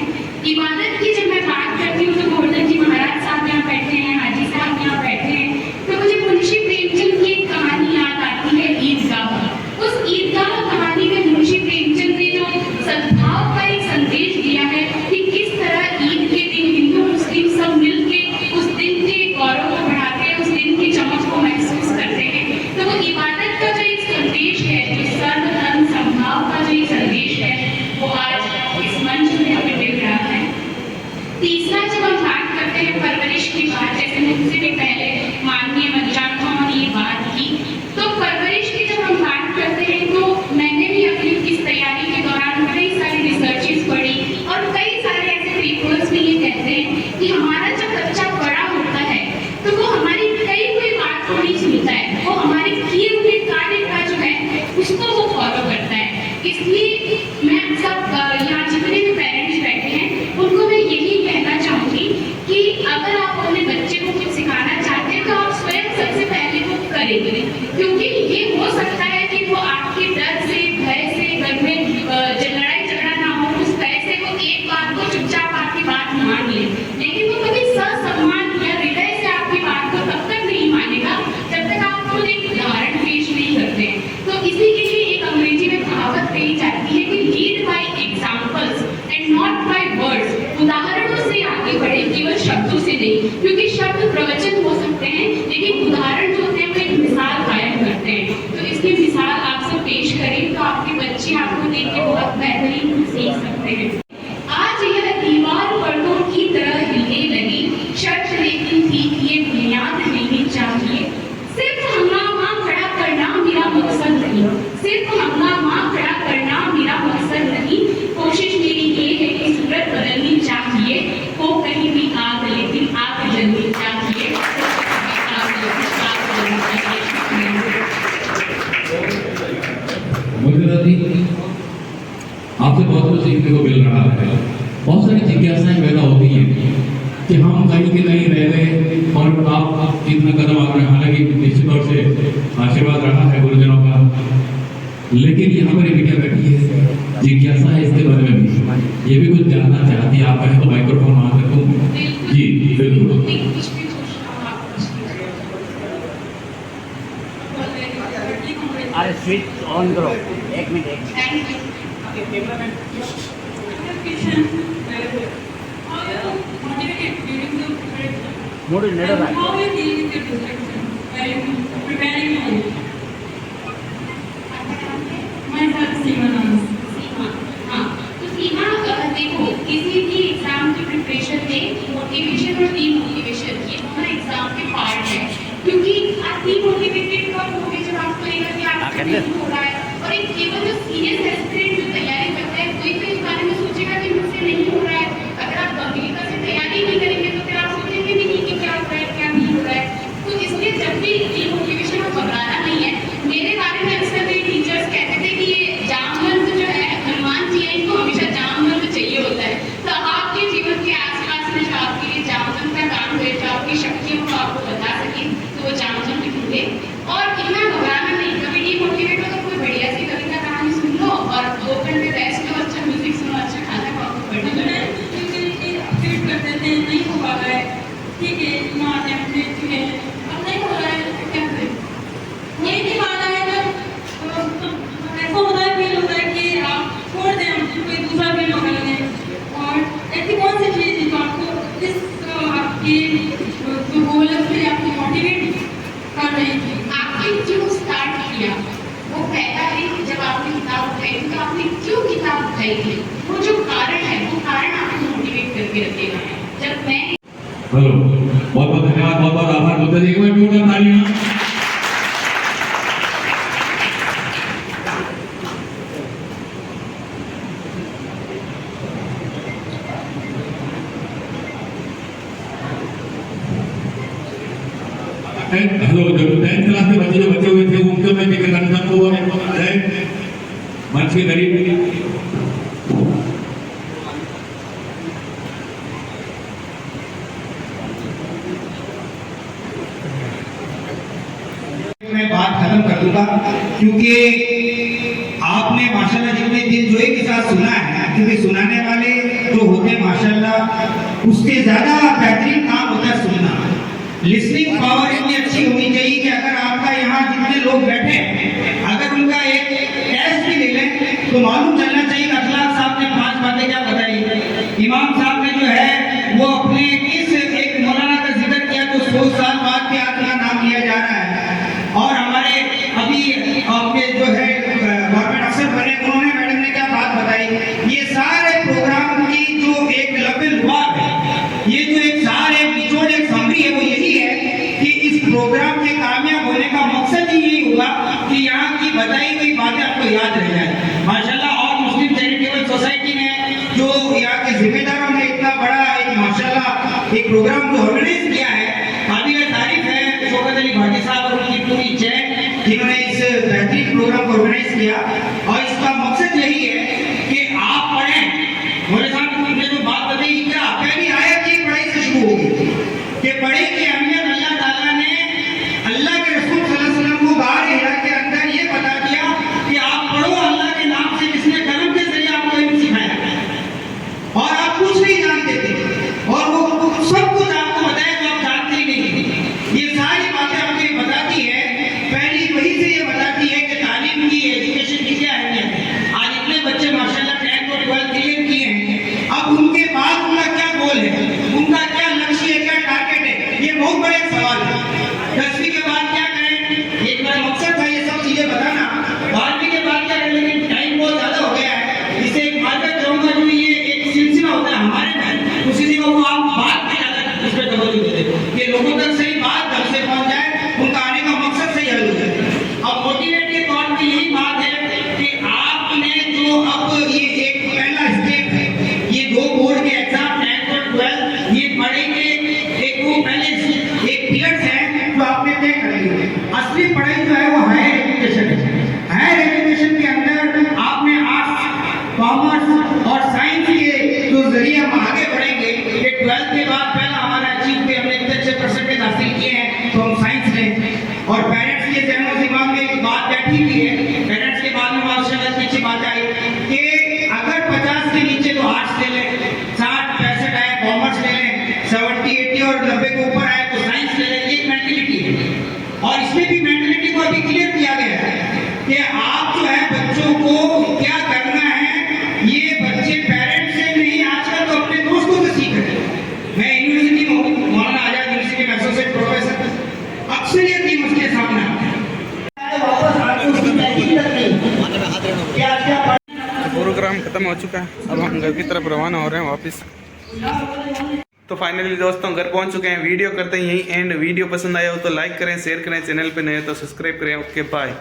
इबादत की जब मैं बात करती हूँ तो गोवर्धन जी महाराज साहब यहाँ बैठे हैं, हाजी साहब यहाँ बैठे हैं, तो मुझे मुंशी प्रेमचंद की एक कहानी याद आती है ईदगाह। उस ईदगाह कहानी में मुंशी प्रेमचंद ने जो सद्भाव का एक संदेश दिया है कि किस तरह ईद के दिन हिंदू मुस्लिम सब मिलके उस दिन के गौरव को बढ़ाते हैं, उस दिन की चमक को महसूस करते हैं। तो वो इबादत का जो एक संदेश है, जो सर्वधर्म समभाव का जो एक संदेश है वो आज इस मंच में हमें मिल रहा है। तीसरा जब हम बात करते हैं परवरिश की बात, जैसे मुझसे भी पहले माननीय मंचात्मा ने ये बात की, तो परवरिश की जब हम बात करते हैं तो मैंने भी अपनी इस तैयारी के दौरान कई सारी रिसर्चेस पढ़ी और कई सारे ऐसे पेपर्स में ये कहते हैं कि हमारा जब बच्चा बड़ा होता है तो वो हमारी कोई बात को नहीं सुनता है, वो हमारे किए हुए कार्य का जो है उसको वो फॉलो करता है। इसलिए मैं सब यहाँ जितने भी पेरेंट्स बैठे हैं उनको मैं यही कहना चाहूँगी कि अगर आप अपने बच्चे को कुछ सिखाना चाहते हैं तो आप स्वयं सबसे पहले वो करेंगे, क्योंकि ये हो सकता है कि वो आपके डर से, भय से, घर में लड़ाई झगड़ा ना हो, उस भय से वो एक बात को चुपचाप आपकी बात मान ले, लेकिन वो कभी ससम्मान या हृदय से आपकी बात को तब तक नहीं मानेगा जब तक आप खुद एक उदाहरण पेश नहीं करते। तो इसी के लिए एक अंग्रेजी में कहावत कही जाती है कि lead by examples and not by words. उदाहरणों से आगे बढ़े, केवल शब्दों से नहीं, क्योंकि शब्द प्रवचन हो सकते हैं लेकिन उदाहरण जो होते हैं वो एक मिसाल कायम करते हैं। तो इसकी मिसाल आप सब पेश करें तो आपके बच्चे आपको देख के बहुत बेहतरीन सीख सकते हैं। आज यह दीवार पर्दों की तरह हिलने लगी, शर्त लेकिन थी कि ये बुनियाद नहीं चाहिए। सिर्फ हंगामा खड़ा करना मेरा मकसद नहीं, सिर्फ हंगामा खड़ा करना मेरा मकसद नहीं। कोशिश मेरी ये है कि सूरत बदलनी चाहिए, हो कहीं भी आग लेकिन आग जलनी चाहिए। आपसे बहुत कुछ सीखने को मिल रहा है। बहुत सारी जिज्ञासाएं पैदा होती हैं कि हम कहीं के कहीं रह गए और आप इतना कदम आ रहे हैं। हालांकि निश्चित तौर से आशीर्वाद रहा है गुरुजनों का, लेकिन यहाँ पर बेटियां बैठी है, जिज्ञासा है इसके बारे में भी, ये भी कुछ जानना चाहती है। आप कहें तो माइक्रोफोन वहां रखूं। जी बिल्कुल। अरे स्विच ऑन करो, एक मिनट। मोड़ नेडर देखो किसी भी एग्जाम की प्रिपरेशन में मोटिवेशन और डीमोटिवेशन ये दोनों एग्जाम के पार्ट है, क्योंकि आप डीमोटिवेटेड कब होगे जब आपको लगेगा कि आपसे नहीं हो रहा है, और एक केवल जो सीरियस एस्पिरेंट जो तैयारी करता है कोई तो इस बारे में सोचेगा कि मुझसे नहीं हो रहा है। अगर आप गंभीरता से तैयारी नहीं करेंगे तो फिर आप सोचेंगे भी नहीं कि क्या हो रहा है क्या नहीं हो रहा है। तो इसलिए जब भी डीमोटिवेशन को घबराना नहीं है। मेरे बारे में अक्सर मेरे टीचर्स कहते थे कि ये जामवंत जो है हनुमान जी है, इनको हमेशा जामवंत चाहिए होता है। तो आपके जीवन के आसपास में जो आपके लिए जामवंत का काम है, जो आपकी शक्तियों को आपको बता सके तो वो जामवंत ढूंढे। और इतना घबराना नहीं, कभी डीमोटिवेट हो तो कोई बढ़िया सी कविता कहानी सुन लो और 2 घंटे रेस्ट लो, अच्छा म्यूजिक सुनो, अच्छा खाना खाओ, चाहिए। वो जो कारण है वो कारण आपको मोटिवेट करके रखेगा। जब मैं हेलो, बहुत बहुत धन्यवाद, बहुत बहुत आभार बोलते हैं। एक बार जोरदार तालियां। हेलो, जो 10th क्लास के बच्चे जो बचे हुए थे उनको मैं जिक्र करना चाहूँगा है मंच के करीब। मैं बात खत्म कर दूंगा क्योंकि आपने माशाल्लाह जितने दिन जोए के साथ सुना है, क्योंकि सुनाने वाले जो होते हैं माशाल्लाह उससे ज्यादा बेहतरीन काम होता है सुनना। लिसनिंग पावर इतनी अच्छी होनी चाहिए कि अगर आपका यहाँ जितने लोग बैठे हैं अगर उनका एक टेस्ट भी ले लें तो मालूम चलना चाहिए कि अखलाक साहब ने 5 बातें क्या बताई। इमाम साहब ने जो है वो अपने इस एक मौलाना का जिक्र किया तो 100 साल बाद भी आपका नाम लिया जा रहा है। और हमारे अभी आपके जो है गवर्नमेंट अफसर बने उन्होंने मैडम ने क्या बात बताई। ये सारे प्रोग्राम की जो एक लंबे लुभाव है, ये जो एक सारे निचोड़ एक समरी है वो यही है कि इस प्रोग्राम के कामयाब होने का मकसद ही यही होगा कि यहाँ की बताई हुई बातें आपको याद रह जाए। माशाल्लाह और मुस्लिम चैरिटेबल सोसाइटी ने जो यहाँ के जिम्मेदारों ने इतना बड़ा एक माशाल्लाह एक प्रोग्राम जो ऑर्गेनाइज किया है, काबिल तारीफ है शौकत अली भाटी साहब और उनकी पूरी चैन जिन्होंने इस बेहतरीन प्रोग्राम को ऑर्गेनाइज किया। और इसका मकसद यही है कि आप पढ़ें। मेरे साथ ने जो बात बताई क्या पहली आयत की पढ़ाई से शुरू होगी कि पढ़े की अहमियत अल्लाह ताला ने अल्लाह के रसूल सल्लल्लाहु अलैहि वसल्लम को गार हिरा के अंदर ये बता दिया कि आप पढ़ो अल्लाह के नाम से जिसने कलम के जरिए आपको इल्म सिखाया। और आप कुछ नहीं जानते थे और वो सब कुछ आपको बताया तो आप जानते ही नहीं। ये सारी बातें आपको बताती है, पहली वही से ये बताती है कि तालीम की एजुकेशन की क्या अहमियत है। आज इतने बच्चे माशाल्लाह 10th और 12th क्लियर किए हैं, अब उनके बाद उनका क्या गोल है, उनका क्या लक्ष्य है, क्या टारगेट है, ये बहुत बड़ा एक सवाल है। 10वीं के बाद क्या करें, एक मेरा मकसद था ये सब चीजें बताना। 12वीं के बाद क्या करें, लेकिन टाइम बहुत ज्यादा हो गया है, इसे एक मार्केट चाहूंगा जो ये एक सिलसिला होता है हमारे में उसी से वो आप बात में ज्यादा उस पर तवज्जो देते कि लोगों तक सही बात ढंग से पहुंच जाए, उनका आने का मकसद सही हल हो जाए। अब मोटिवेट के तौर पे यही बात है कि आपने जो अब ये एक पहला स्टेप है, ये 2 बोर्ड के एग्जाम 10th और 12th ये पढ़ेंगे। एक वो पहले एक पीरियड्स है जो आपने तय कर लिए। असली पढ़ाई जो है वो हायर एजुकेशन है। हायर एजुकेशन के अंदर आपने आर्ट्स, कॉमर्स और साइंस के जो जरिए हम आगे बढ़ेंगे कि 12th के बाद पहला हमारा अचीव पे हमने इतने अच्छे परसेंटेज हासिल किए हैं तो हम साइंस लें। और पेरेंट्स के जहनो दिमाग में एक बात बैठी हुई है, पेरेंट्स के बाद में माशाल्लाह अच्छी बात आई कि अगर 50 के नीचे तो आर्ट्स ले लें, 60-65 आए कॉमर्स ले लें, 70-80 और 90 के ऊपर आए तो साइंस ले लें। ये मेंटलिटी है और इसमें भी मेंटलिटी को अभी क्लियर किया गया है कि आप जो है बच्चों को क्या करना है, ये बच्चे पेरेंट्स से नहीं आजकल तो अपने दोस्तों से सीख रहे हैं। मैं यूनिवर्सिटी में हूँ, मौलाना आजाद यूनिवर्सिटी में एसोसिएट प्रोफेसर, अक्सरियत की मुझके सामने प्रोग्राम खत्म हो चुका है, अब हम घर की तरफ रवाना हो रहे हैं वापस। तो फाइनली दोस्तों घर पहुंच चुके हैं। वीडियो करते हैं यही एंड। वीडियो पसंद आया हो तो लाइक करें, शेयर करें, चैनल पे नए हो तो सब्सक्राइब करें। Okay bye.